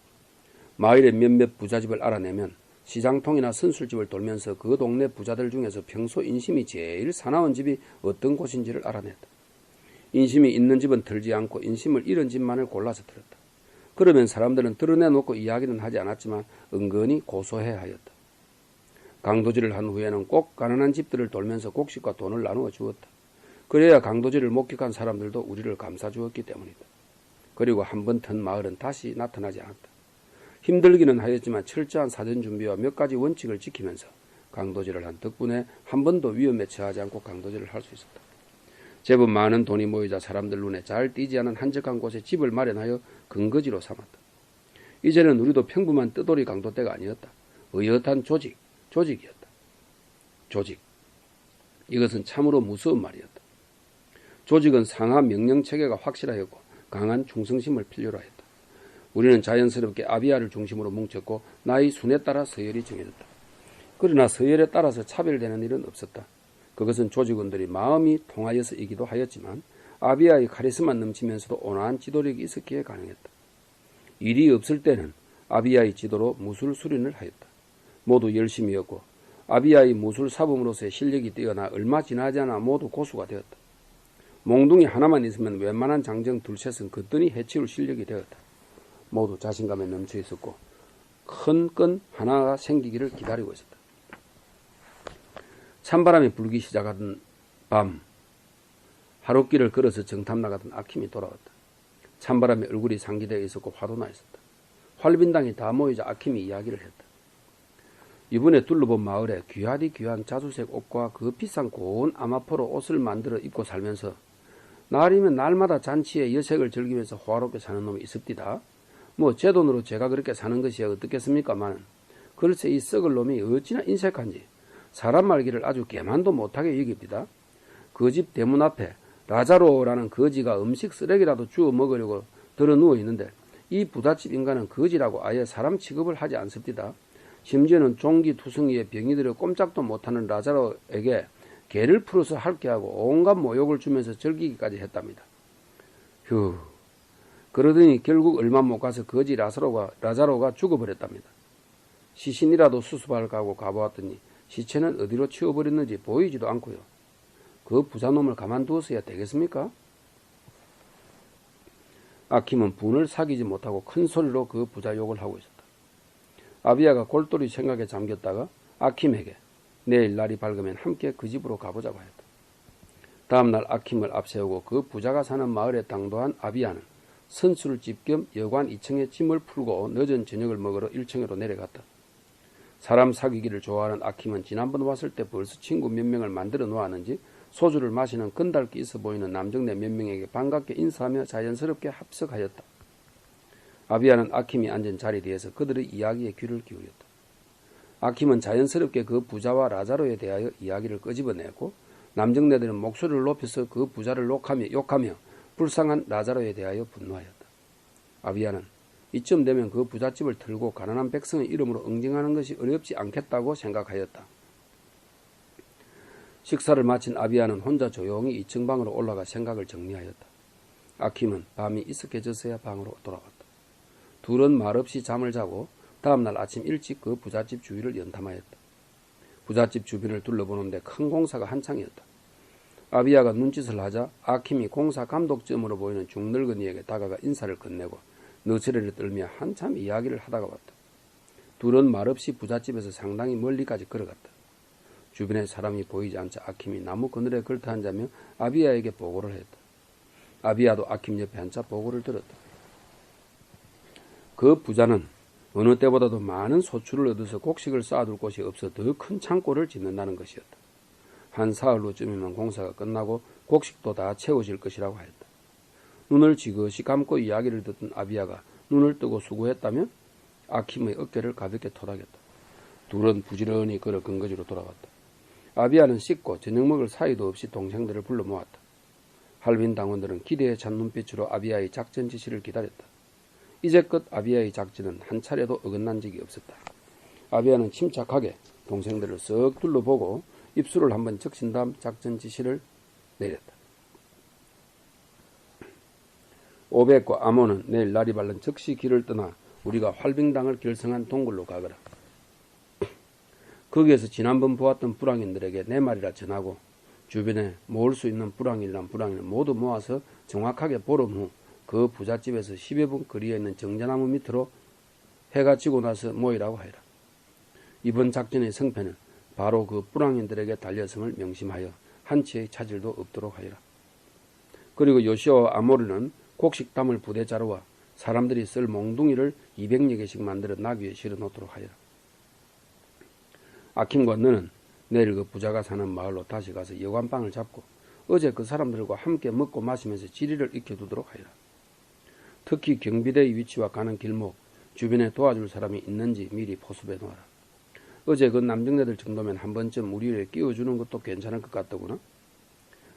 A: 마을의 몇몇 부잣집을 알아내면 시장통이나 선술집을 돌면서 그 동네 부자들 중에서 평소 인심이 제일 사나운 집이 어떤 곳인지를 알아냈다. 인심이 있는 집은 털지 않고 인심을 잃은 집만을 골라서 털었다. 그러면 사람들은 드러내놓고 이야기는 하지 않았지만 은근히 고소해 하였다. 강도질을 한 후에는 꼭 가난한 집들을 돌면서 곡식과 돈을 나누어 주었다. 그래야 강도질을 목격한 사람들도 우리를 감싸주었기 때문이다. 그리고 한 번 턴 마을은 다시 나타나지 않았다. 힘들기는 하였지만 철저한 사전 준비와 몇 가지 원칙을 지키면서 강도질을 한 덕분에 한 번도 위험에 처하지 않고 강도질을 할 수 있었다. 제법 많은 돈이 모이자 사람들 눈에 잘 띄지 않은 한적한 곳에 집을 마련하여 근거지로 삼았다. 이제는 우리도 평범한 뜨돌이 강도떼가 아니었다. 의젓한 조직이었다. 조직. 이것은 참으로 무서운 말이었다. 조직은 상하 명령체계가 확실하였고 강한 충성심을 필요로 했다. 우리는 자연스럽게 아비야를 중심으로 뭉쳤고 나의 순에 따라 서열이 정해졌다. 그러나 서열에 따라서 차별되는 일은 없었다. 그것은 조직원들이 마음이 통하여서이기도 하였지만 아비야의 카리스마 넘치면서도 온화한 지도력이 있었기에 가능했다. 일이 없을 때는 아비야의 지도로 무술 수련을 하였다. 모두 열심히였고 아비야의 무술 사범으로서의 실력이 뛰어나 얼마 지나지 않아 모두 고수가 되었다. 몽둥이 하나만 있으면 웬만한 장정 둘셋은 거뜬히 해치울 실력이 되었다. 모두 자신감에 넘쳐 있었고 큰 건 하나가 생기기를 기다리고 있었다. 찬바람이 불기 시작하던 밤, 하룻길을 걸어서 정탐 나가던 아킴이 돌아왔다. 찬바람에 얼굴이 상기되어 있었고 화도 나 있었다. 활빈당이 다 모이자 아킴이 이야기를 했다. 이번에 둘러본 마을에 귀하디 귀한 자주색 옷과 그 비싼 고운 아마포로 옷을 만들어 입고 살면서 날이면 날마다 잔치에 여색을 즐기면서 호화롭게 사는 놈이 있습디다. 뭐 제 돈으로 제가 그렇게 사는 것이 어떻겠습니까만 글쎄 이 썩을 놈이 어찌나 인색한지 사람 말기를 아주 개만도 못하게 여깁니다. 그 집 대문 앞에 라자로라는 거지가 음식 쓰레기라도 주워 먹으려고 들어 누워 있는데 이 부잣집 인간은 거지라고 아예 사람 취급을 하지 않습니다. 심지어는 종기 투성이에 병이 들어 꼼짝도 못하는 라자로에게 개를 풀어서 핥게 하고 온갖 모욕을 주면서 즐기기까지 했답니다. 휴, 그러더니 결국 얼마 못 가서 거지 라자로가 죽어버렸답니다. 시신이라도 수습할까 하고 가보았더니 시체는 어디로 치워버렸는지 보이지도 않고요. 그 부자놈을 가만두었어야 되겠습니까? 아킴은 분을 사귀지 못하고 큰 소리로 그 부자 욕을 하고 있었다. 아비야가 골똘히 생각에 잠겼다가 아킴에게 내일 날이 밝으면 함께 그 집으로 가보자고 했다. 다음날 아킴을 앞세우고 그 부자가 사는 마을에 당도한 아비야는 선술집 겸 여관 2층에 짐을 풀고 늦은 저녁을 먹으러 1층으로 내려갔다. 사람 사귀기를 좋아하는 아킴은 지난번 왔을 때 벌써 친구 몇 명을 만들어 놓았는지 소주를 마시는 건달기 있어 보이는 남정네 몇 명에게 반갑게 인사하며 자연스럽게 합석하였다. 아비야는 아킴이 앉은 자리 뒤에서 그들의 이야기에 귀를 기울였다. 아킴은 자연스럽게 그 부자와 라자로에 대하여 이야기를 끄집어내고 남정네들은 목소리를 높여서 그 부자를 욕하며 불쌍한 라자로에 대하여 분노하였다. 아비야는 이쯤 되면 그 부잣집을 털고 가난한 백성의 이름으로 응징하는 것이 어렵지 않겠다고 생각하였다. 식사를 마친 아비야는 혼자 조용히 2층 방으로 올라가 생각을 정리하였다. 아킴은 밤이 이석해져서야 방으로 돌아왔다. 둘은 말없이 잠을 자고 다음날 아침 일찍 그 부잣집 주위를 연탐하였다. 부잣집 주변을 둘러보는데 큰 공사가 한창이었다. 아비야가 눈짓을 하자 아킴이 공사 감독점으로 보이는 중늙은이에게 다가가 인사를 건네고 너스레를 떨며 한참 이야기를 하다가 왔다. 둘은 말없이 부잣집에서 상당히 멀리까지 걸어갔다. 주변에 사람이 보이지 않자 아킴이 나무 그늘에 걸터 앉으며 아비야에게 보고를 했다. 아비야도 아킴 옆에 앉아 보고를 들었다. 그 부자는 어느 때보다도 많은 소출을 얻어서 곡식을 쌓아둘 곳이 없어 더 큰 창고를 짓는다는 것이었다. 한 사흘 후쯤이면 공사가 끝나고 곡식도 다 채워질 것이라고 하였다. 눈을 지그시 감고 이야기를 듣던 아비야가 눈을 뜨고 수고했다며 아킴의 어깨를 가볍게 토닥였다. 둘은 부지런히 걸어 근거지로 돌아갔다. 아비야는 씻고 저녁 먹을 사이도 없이 동생들을 불러 모았다. 할빈 당원들은 기대에 찬 눈빛으로 아비야의 작전 지시를 기다렸다. 이제껏 아비야의 작전은 한 차례도 어긋난 적이 없었다. 아비야는 침착하게 동생들을 쓱 둘러보고 입술을 한번 적신 다음 작전 지시를 내렸다. 오벳과 아몬은 내일 날이 밝는 즉시 길을 떠나 우리가 활빙당을 결성한 동굴로 가거라. 거기에서 지난번 보았던 불황인들에게 내 말이라 전하고 주변에 모을 수 있는 불황이란 불황인을 모두 모아서 정확하게 보름 후 그 부잣집에서 10여 분 거리에 있는 정자나무 밑으로 해가 지고 나서 모이라고 하여라. 이번 작전의 성패는 바로 그 불황인들에게 달렸음을 명심하여 한치의 차질도 없도록 하여라. 그리고 요시아와 아모르는 곡식 담을 부대 자루와 사람들이 쓸 몽둥이를 200여 개씩 만들어 나귀에 실어 놓도록 하여라. 아킴과 너는 내일 그 부자가 사는 마을로 다시 가서 여관방을 잡고 어제 그 사람들과 함께 먹고 마시면서 지리를 익혀두도록 하여라. 특히 경비대의 위치와 가는 길목, 주변에 도와줄 사람이 있는지 미리 포섭해 놓아라. 어제 그 남정네들 정도면 한 번쯤 우리를 끼워주는 것도 괜찮을 것 같더구나.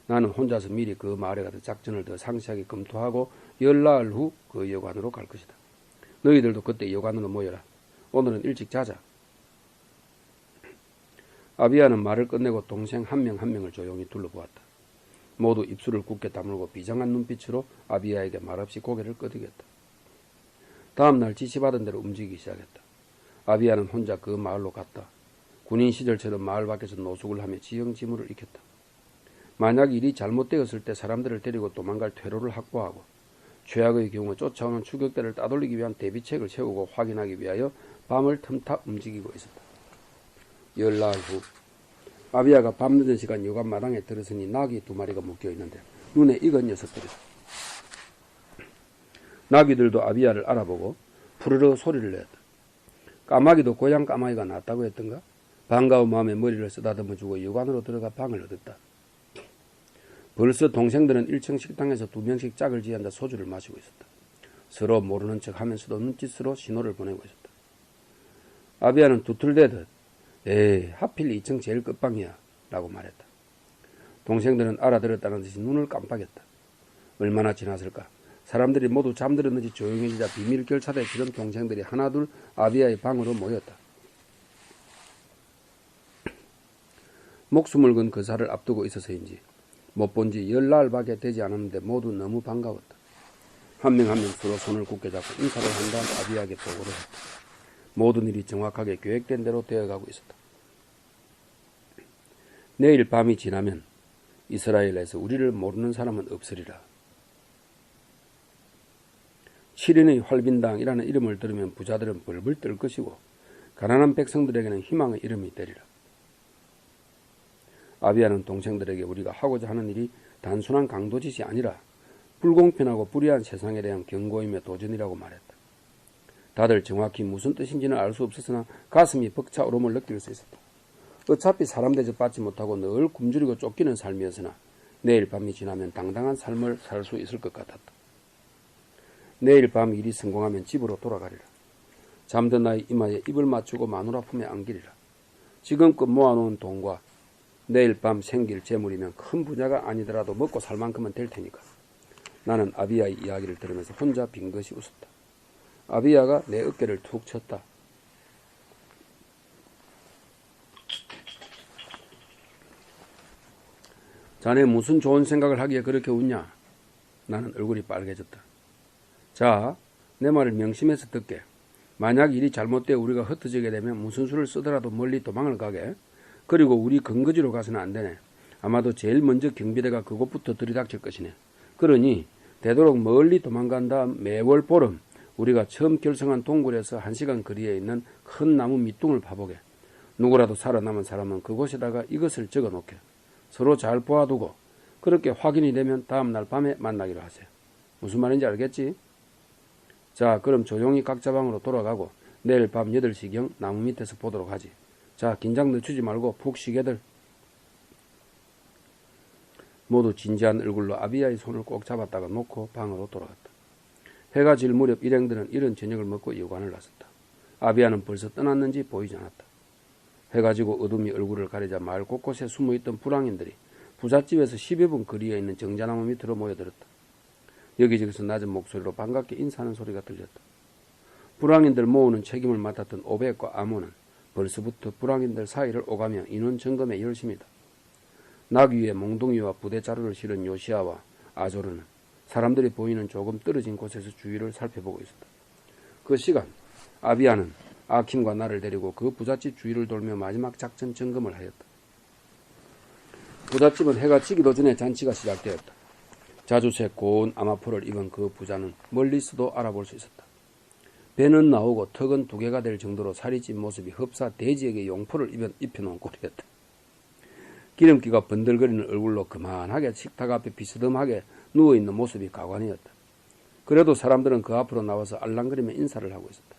A: 나는 혼자서 미리 그 마을에 가서 작전을 더 상세하게 검토하고 열나흘 후 그 여관으로 갈 것이다. 너희들도 그때 여관으로 모여라. 오늘은 일찍 자자. 아비야는 말을 끝내고 동생 한 명 한 명을 조용히 둘러보았다. 모두 입술을 굳게 다물고 비장한 눈빛으로 아비야에게 말없이 고개를 끄덕였다. 다음날 지시받은 대로 움직이기 시작했다. 아비야는 혼자 그 마을로 갔다. 군인 시절처럼 마을 밖에서 노숙을 하며 지형지물을 익혔다. 만약 일이 잘못되었을 때 사람들을 데리고 도망갈 퇴로를 확보하고 최악의 경우 쫓아오는 추격대를 따돌리기 위한 대비책을 세우고 확인하기 위하여 밤을 틈타 움직이고 있었다. 열나흘 후 아비야가 밤늦은 시간 여관 마당에 들어서니 나귀 2마리가 묶여있는데 눈에 익은 녀석들이다. 나귀들도 아비야를 알아보고 푸르르 소리를 냈다. 까마귀도 고향 까마귀가 낫다고 했던가? 반가운 마음에 머리를 쓰다듬어주고 여관으로 들어가 방을 얻었다. 벌써 동생들은 1층 식당에서 2명씩 짝을 지어 앉아 소주를 마시고 있었다. 서로 모르는 척 하면서도 눈짓으로 신호를 보내고 있었다. 아비야는 두툴대듯 에이, 하필 2층 제일 끝방이야 라고 말했다. 동생들은 알아들었다는 듯이 눈을 깜빡였다. 얼마나 지났을까? 사람들이 모두 잠들었는지 조용해지자 비밀 결사대 그런 동생들이 하나둘 아비야의 방으로 모였다. 목숨을 건 그사를 앞두고 있어서인지 못 본 지 열나흘밖에 되지 않았는데 모두 너무 반가웠다. 한 명 한 명 서로 손을 굳게 잡고 인사를 한 다음 아비야에게 보고를 했다. 모든 일이 정확하게 계획된 대로 되어가고 있었다. 내일 밤이 지나면 이스라엘에서 우리를 모르는 사람은 없으리라. 7인의 활빈당이라는 이름을 들으면 부자들은 벌벌 떨 것이고 가난한 백성들에게는 희망의 이름이 되리라. 아비야는 동생들에게 우리가 하고자 하는 일이 단순한 강도짓이 아니라 불공평하고 불의한 세상에 대한 경고이며 도전이라고 말했다. 다들 정확히 무슨 뜻인지는 알 수 없었으나 가슴이 벅차오름을 느낄 수 있었다. 어차피 사람 대접받지 못하고 늘 굶주리고 쫓기는 삶이었으나 내일 밤이 지나면 당당한 삶을 살 수 있을 것 같았다. 내일 밤 일이 성공하면 집으로 돌아가리라. 잠든 아이 이마에 입을 맞추고 마누라 품에 안기리라. 지금껏 모아놓은 돈과 내일 밤 생길 재물이면 큰 부자가 아니더라도 먹고 살 만큼은 될 테니까. 나는 아비야의 이야기를 들으면서 혼자 빙긋이 웃었다. 아비야가 내 어깨를 툭 쳤다. 자네 무슨 좋은 생각을 하기에 그렇게 웃냐? 나는 얼굴이 빨개졌다. 자, 내 말을 명심해서 듣게. 만약 일이 잘못되어 우리가 흩어지게 되면 무슨 수를 쓰더라도 멀리 도망을 가게. 그리고 우리 근거지로 가서는 안 되네. 아마도 제일 먼저 경비대가 그곳부터 들이닥칠 것이네. 그러니 되도록 멀리 도망간 다음 매월 보름 우리가 처음 결성한 동굴에서 1시간 거리에 있는 큰 나무 밑둥을 파보게. 누구라도 살아남은 사람은 그곳에다가 이것을 적어놓게. 서로 잘 보아두고 그렇게 확인이 되면 다음날 밤에 만나기로 하세요. 무슨 말인지 알겠지? 자, 그럼 조용히 각자 방으로 돌아가고 내일 밤 8시경 나무 밑에서 보도록 하지. 자, 긴장 늦추지 말고 푹 쉬게들. 모두 진지한 얼굴로 아비야의 손을 꼭 잡았다가 놓고 방으로 돌아갔다. 해가 질 무렵 일행들은 이른 저녁을 먹고 여관을 나섰다. 아비야는 벌써 떠났는지 보이지 않았다. 해가 지고 어둠이 얼굴을 가리자 마을 곳곳에 숨어있던 불황인들이 부잣집에서 10여 분 거리에 있는 정자나무 밑으로 모여들었다. 여기저기서 낮은 목소리로 반갑게 인사하는 소리가 들렸다. 불황인들 모으는 책임을 맡았던 오백과 아몬은 벌써부터 불황인들 사이를 오가며 인원 점검에 열심이다. 낙 위에 몽둥이와 부대자루를 실은 요시아와 아조르는 사람들이 보이는 조금 떨어진 곳에서 주위를 살펴보고 있었다. 그 시간 아비야는 아킴과 나를 데리고 그 부잣집 주위를 돌며 마지막 작전 점검을 하였다. 부잣집은 해가 지기도 전에 잔치가 시작되었다. 자주색 고운 아마포를 입은 그 부자는 멀리서도 알아볼 수 있었다. 배는 나오고 턱은 2개가 될 정도로 살이 찐 모습이 흡사 돼지에게 용포를 입혀놓은 꼴이었다. 기름기가 번들거리는 얼굴로 그만하게 식탁 앞에 비스듬하게 누워있는 모습이 가관이었다. 그래도 사람들은 그 앞으로 나와서 알랑거리며 인사를 하고 있었다.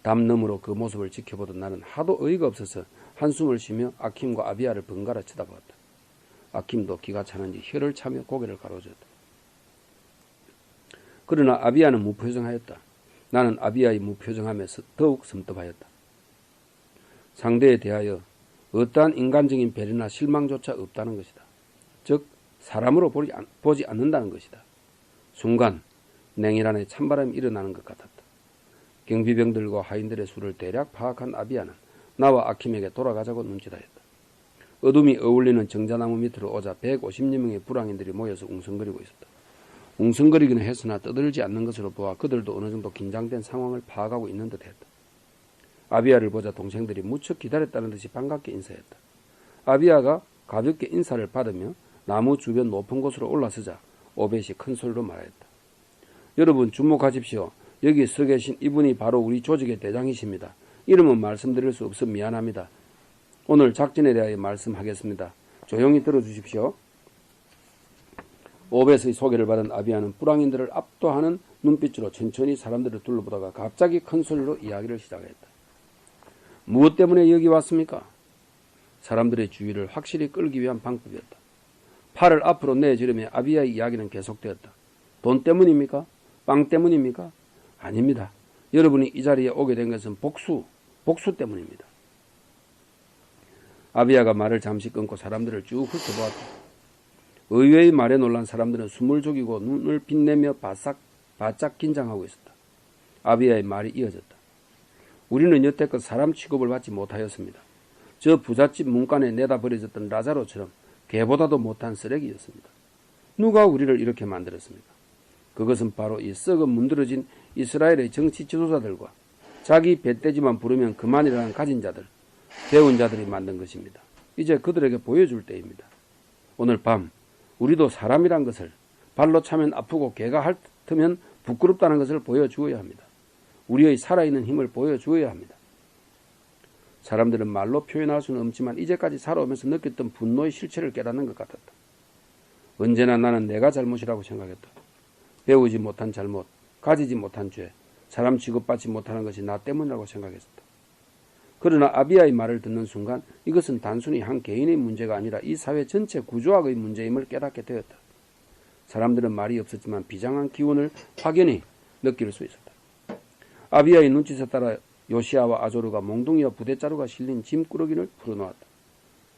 A: 담 너머로 그 모습을 지켜보던 나는 하도 어이가 없어서 한숨을 쉬며 아킴과 아비야를 번갈아 쳐다보았다. 아킴도 기가 차는지 혀를 차며 고개를 가로저었다. 그러나 아비야는 무표정하였다. 나는 아비야의 무표정함에 더욱 섬뜩하였다. 상대에 대하여 어떠한 인간적인 배려나 실망조차 없다는 것이다. 즉 사람으로 보지 않는다는 것이다. 순간 냉일 안에 찬바람이 일어나는 것 같았다. 경비병들과 하인들의 수를 대략 파악한 아비야는 나와 아킴에게 돌아가자고 눈짓하였다. 어둠이 어울리는 정자나무 밑으로 오자 150여 명의 불황인들이 모여서 웅성거리고 있었다. 웅성거리기는 했으나 떠들지 않는 것으로 보아 그들도 어느 정도 긴장된 상황을 파악하고 있는 듯했다. 아비야를 보자 동생들이 무척 기다렸다는 듯이 반갑게 인사했다. 아비야가 가볍게 인사를 받으며 나무 주변 높은 곳으로 올라서자 오벳이 큰 소리로 말하였다. 여러분 주목하십시오. 여기 서 계신 이분이 바로 우리 조직의 대장이십니다. 이름은 말씀드릴 수 없어 미안합니다. 오늘 작전에 대하여 말씀하겠습니다. 조용히 들어주십시오. 오벳의 소개를 받은 아비야는 불황인들을 압도하는 눈빛으로 천천히 사람들을 둘러보다가 갑자기 큰 소리로 이야기를 시작했다. 무엇 때문에 여기 왔습니까? 사람들의 주의를 확실히 끌기 위한 방법이었다. 팔을 앞으로 내지르며 아비야의 이야기는 계속되었다. 돈 때문입니까? 빵 때문입니까? 아닙니다. 여러분이 이 자리에 오게 된 것은 복수 때문입니다. 아비야가 말을 잠시 끊고 사람들을 쭉 훑어보았다. 의외의 말에 놀란 사람들은 숨을 죽이고 눈을 빛내며 바짝 긴장하고 있었다. 아비야의 말이 이어졌다. 우리는 여태껏 사람 취급을 받지 못하였습니다. 저 부잣집 문간에 내다 버려졌던 라자로처럼 개보다도 못한 쓰레기였습니다. 누가 우리를 이렇게 만들었습니까? 그것은 바로 이 썩어 문드러진 이스라엘의 정치 지도자들과 자기 배떼지만 부르면 그만이라는 가진 자들, 배운 자들이 만든 것입니다. 이제 그들에게 보여줄 때입니다. 오늘 밤 우리도 사람이란 것을 발로 차면 아프고 개가 핥으면 부끄럽다는 것을 보여주어야 합니다. 우리의 살아있는 힘을 보여주어야 합니다. 사람들은 말로 표현할 수는 없지만 이제까지 살아오면서 느꼈던 분노의 실체를 깨닫는 것 같았다. 언제나 나는 내가 잘못이라고 생각했다. 배우지 못한 잘못, 가지지 못한 죄, 사람 취급받지 못하는 것이 나 때문이라고 생각했었다. 그러나 아비야의 말을 듣는 순간 이것은 단순히 한 개인의 문제가 아니라 이 사회 전체 구조학의 문제임을 깨닫게 되었다. 사람들은 말이 없었지만 비장한 기운을 확연히 느낄 수 있었다. 아비야의 눈짓에 따라 요시아와 아조르가 몽둥이와 부대자루가 실린 짐꾸러기를 풀어놓았다.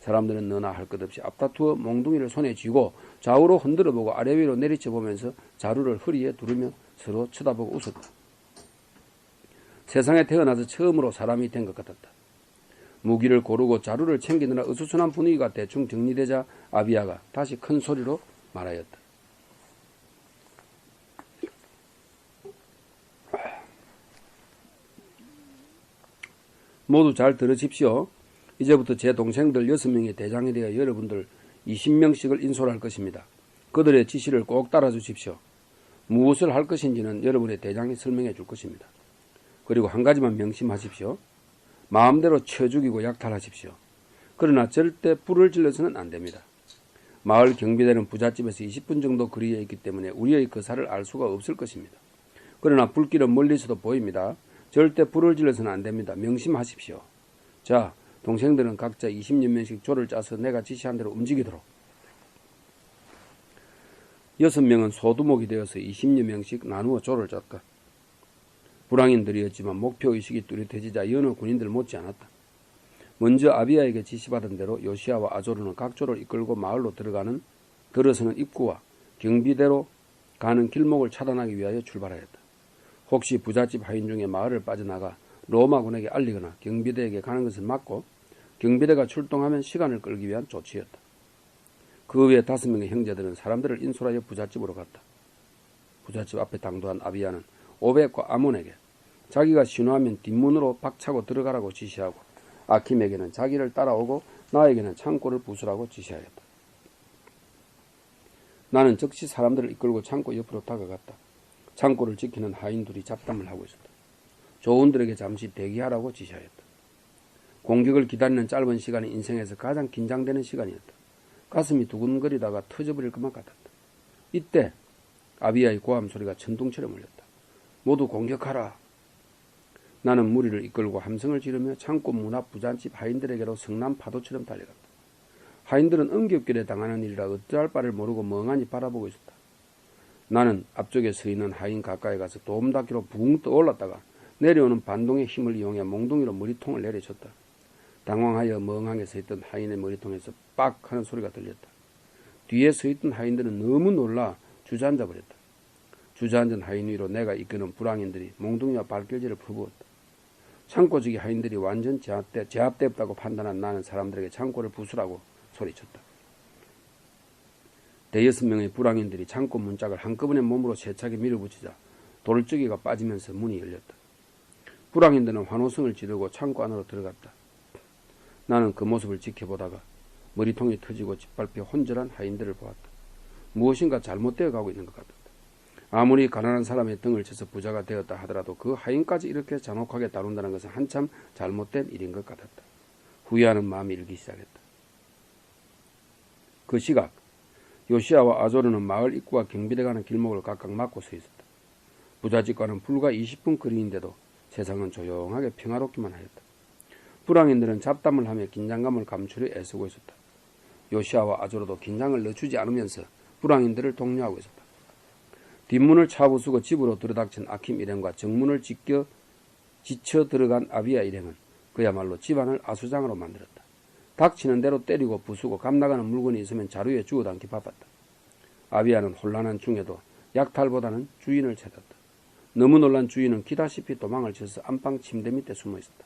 A: 사람들은 너나 할 것 없이 앞다투어 몽둥이를 손에 쥐고 좌우로 흔들어보고 아래 위로 내리쳐보면서 자루를 허리에 두르며 서로 쳐다보고 웃었다. 세상에 태어나서 처음으로 사람이 된 것 같았다. 무기를 고르고 자루를 챙기느라 어수선한 분위기가 대충 정리되자 아비야가 다시 큰 소리로 말하였다. 모두 잘 들으십시오. 이제부터 제 동생들 6명의 대장이 되어 여러분들 20명씩을 인솔할 것입니다. 그들의 지시를 꼭 따라주십시오. 무엇을 할 것인지는 여러분의 대장이 설명해 줄 것입니다. 그리고 한 가지만 명심하십시오. 마음대로 쳐 죽이고 약탈하십시오. 그러나 절대 불을 질러서는 안 됩니다. 마을 경비대는 부잣집에서 20분 정도 거리에 있기 때문에 우리의 거사를 알 수가 없을 것입니다. 그러나 불길은 멀리서도 보입니다. 절대 불을 질러서는 안 됩니다. 명심하십시오. 자, 동생들은 각자 20여 명씩 조를 짜서 내가 지시한 대로 움직이도록. 6명은 소두목이 되어서 20여 명씩 나누어 조를 짰다. 불황인들이었지만 목표의식이 뚜렷해지자 여느 군인들 못지 않았다. 먼저 아비야에게 지시받은 대로 요시아와 아조르는 각 조를 이끌고 마을로 들어서는 입구와 경비대로 가는 길목을 차단하기 위하여 출발하였다. 혹시 부잣집 하인 중에 마을을 빠져나가 로마군에게 알리거나 경비대에게 가는 것을 막고 경비대가 출동하면 시간을 끌기 위한 조치였다. 그 외에 5명의 형제들은 사람들을 인솔하여 부잣집으로 갔다. 부잣집 앞에 당도한 아비야는 오벳과 아몬에게 자기가 신호하면 뒷문으로 박차고 들어가라고 지시하고 아킴에게는 자기를 따라오고 나에게는 창고를 부수라고 지시하였다. 나는 즉시 사람들을 이끌고 창고 옆으로 다가갔다. 창고를 지키는 하인 둘이 잡담을 하고 있었다. 조원들에게 잠시 대기하라고 지시하였다. 공격을 기다리는 짧은 시간이 인생에서 가장 긴장되는 시간이었다. 가슴이 두근거리다가 터져버릴 것만 같았다. 이때 아비야의 고함 소리가 천둥처럼 울렸다. 모두 공격하라. 나는 무리를 이끌고 함성을 지르며 창고 문 앞 부잣집 하인들에게로 성난 파도처럼 달려갔다. 하인들은 응급길에 당하는 일이라 어찌할 바를 모르고 멍하니 바라보고 있었다. 나는 앞쪽에 서 있는 하인 가까이 가서 도움닫기로 붕 떠올랐다가 내려오는 반동의 힘을 이용해 몽둥이로 머리통을 내리쳤다. 당황하여 멍하게 서 있던 하인의 머리통에서 빡 하는 소리가 들렸다. 뒤에 서 있던 하인들은 너무 놀라 주저앉아 버렸다. 주저앉은 하인 위로 내가 이끄는 불황인들이 몽둥이와 발길질을 풀부었다. 창고지기 하인들이 완전 제압되었다고 판단한 나는 사람들에게 창고를 부수라고 소리쳤다. 6명의 불황인들이 창고 문짝을 한꺼번에 몸으로 세차게 밀어붙이자 돌적이가 빠지면서 문이 열렸다. 불황인들은 환호성을 지르고 창고 안으로 들어갔다. 나는 그 모습을 지켜보다가 머리통이 터지고 짓밟혀 혼절한 하인들을 보았다. 무엇인가 잘못되어 가고 있는 것 같았다. 아무리 가난한 사람의 등을 쳐서 부자가 되었다 하더라도 그 하인까지 이렇게 잔혹하게 다룬다는 것은 한참 잘못된 일인 것 같았다. 후회하는 마음이 일기 시작했다. 그 시각 요시아와 아조르는 마을 입구와 경비대 가는 길목을 각각 막고 서 있었다. 부잣집과는 불과 20분 거리인데도 세상은 조용하게 평화롭기만 하였다. 불황인들은 잡담을 하며 긴장감을 감추려 애쓰고 있었다. 요시아와 아조르도 긴장을 늦추지 않으면서 불황인들을 독려하고 있었다. 뒷문을 차부수고 집으로 들어닥친 아킴 일행과 정문을 지쳐 들어간 아비야 일행은 그야말로 집안을 아수장으로 만들었다. 닥치는 대로 때리고 부수고 감나가는 물건이 있으면 자루에 주워담기 바빴다. 아비야는 혼란한 중에도 약탈보다는 주인을 찾았다. 너무 놀란 주인은 기다시피 도망을 쳐서 안방 침대 밑에 숨어 있었다.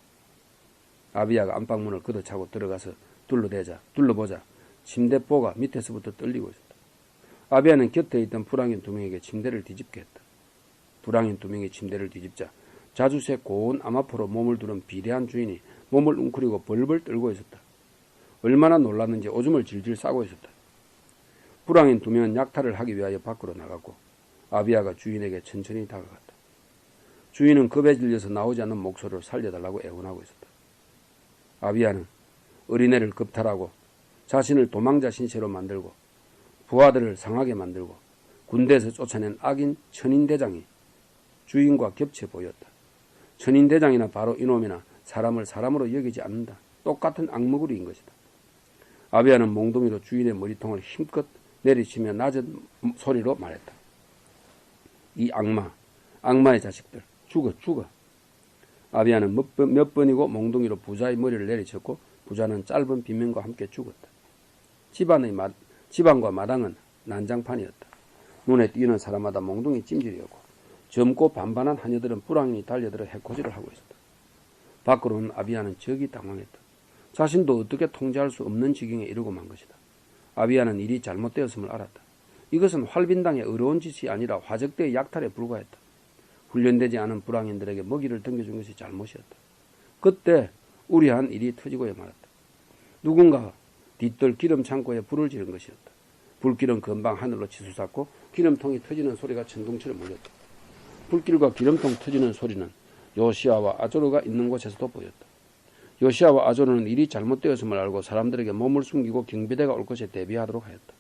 A: 아비야가 안방문을 걷어차고 들어가서 둘러보자 침대보가 밑에서부터 떨리고 있었다. 아비야는 곁에 있던 불황인 2명에게 침대를 뒤집게 했다. 불황인 2명이 침대를 뒤집자 자주새 고운 암아포로 몸을 두른 비대한 주인이 몸을 웅크리고 벌벌 떨고 있었다. 얼마나 놀랐는지 오줌을 질질 싸고 있었다. 불황인 2명은 약탈을 하기 위하여 밖으로 나갔고 아비야가 주인에게 천천히 다가갔다. 주인은 겁에 질려서 나오지 않는 목소리로 살려달라고 애원하고 있었다. 아비야는 어린애를 겁탈하고 자신을 도망자 신세로 만들고 부하들을 상하게 만들고 군대에서 쫓아낸 악인 천인대장이 주인과 겹쳐 보였다. 천인대장이나 바로 이놈이나 사람을 사람으로 여기지 않는다. 똑같은 악머구리인 것이다. 아비야는 몽둥이로 주인의 머리통을 힘껏 내리치며 낮은 소리로 말했다. 이 악마의 자식들, 죽어. 아비아는 몇 번이고 몽둥이로 부자의 머리를 내리쳤고 부자는 짧은 비명과 함께 죽었다. 집안과 마당은 난장판이었다. 눈에 띄는 사람마다 몽둥이 찜질이었고 젊고 반반한 하녀들은 불황인이 달려들어 해코지를 하고 있었다. 밖으로는 아비아는 적이 당황했다. 자신도 어떻게 통제할 수 없는 지경에 이르고 만 것이다. 아비아는 일이 잘못되었음을 알았다. 이것은 활빈당의 어려운 짓이 아니라 화적대의 약탈에 불과했다. 훈련되지 않은 불황인들에게 먹이를 던겨준 것이 잘못이었다. 그때 우려한 일이 터지고야 말았다. 누군가 뒷뜰 기름 창고에 불을 지른 것이었다. 불길은 금방 하늘로 치솟았고 기름통이 터지는 소리가 천둥처럼 울렸다. 불길과 기름통 터지는 소리는 요시아와 아조르가 있는 곳에서도 보였다. 요시아와 아조르는 일이 잘못되었음을 알고 사람들에게 몸을 숨기고 경비대가 올 것에 대비하도록 하였다.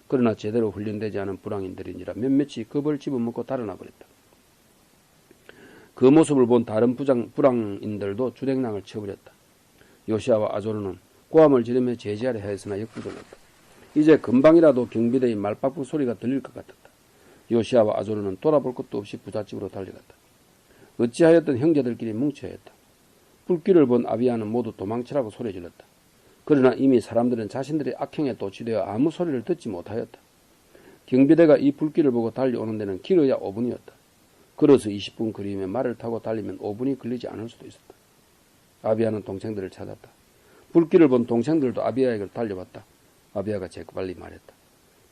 A: 그러나 제대로 훈련되지 않은 불황인들이니라 몇몇이 겁을 집어먹고 달아나 버렸다. 그 모습을 본 다른 불황인들도 주랭랑을 쳐버렸다. 요시아와 아조르는 고함을 지르며 제지하려 하였으나 역부족했다. 이제 금방이라도 경비대의 말박부 소리가 들릴 것 같았다. 요시아와 아조르는 돌아볼 것도 없이 부잣집으로 달려갔다. 어찌하였든 형제들끼리 뭉쳐야 했다. 불길을 본 아비아는 모두 도망치라고 소리 질렀다. 그러나 이미 사람들은 자신들의 악행에 도취되어 아무 소리를 듣지 못하였다. 경비대가 이 불길을 보고 달려오는 데는 길어야 5분이었다. 걸어서 20분 거리이며 말을 타고 달리면 5분이 걸리지 않을 수도 있었다. 아비아는 동생들을 찾았다. 불길을 본 동생들도 아비아에게 달려왔다. 아비아가 재빨리 말했다.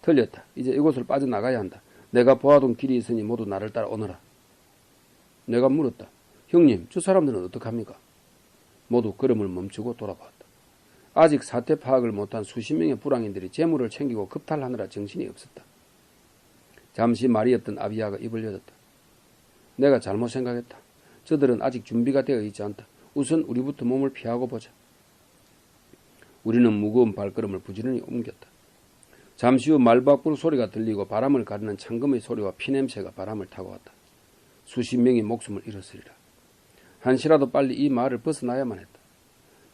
A: 틀렸다. 이제 이곳을 빠져나가야 한다. 내가 보아둔 길이 있으니 모두 나를 따라 오너라. 내가 물었다. 형님, 저 사람들은 어떡합니까? 모두 걸음을 멈추고 돌아보았다. 아직 사태 파악을 못한 수십 명의 불황인들이 재물을 챙기고 급탈하느라 정신이 없었다. 잠시 말이 없던 아비아가 입을 열었다. 내가 잘못 생각했다. 저들은 아직 준비가 되어 있지 않다. 우선 우리부터 몸을 피하고 보자. 우리는 무거운 발걸음을 부지런히 옮겼다. 잠시 후 말박불 소리가 들리고 바람을 가르는 창금의 소리와 피냄새가 바람을 타고 왔다. 수십 명이 목숨을 잃었으리라. 한시라도 빨리 이 마을을 벗어나야만 했다.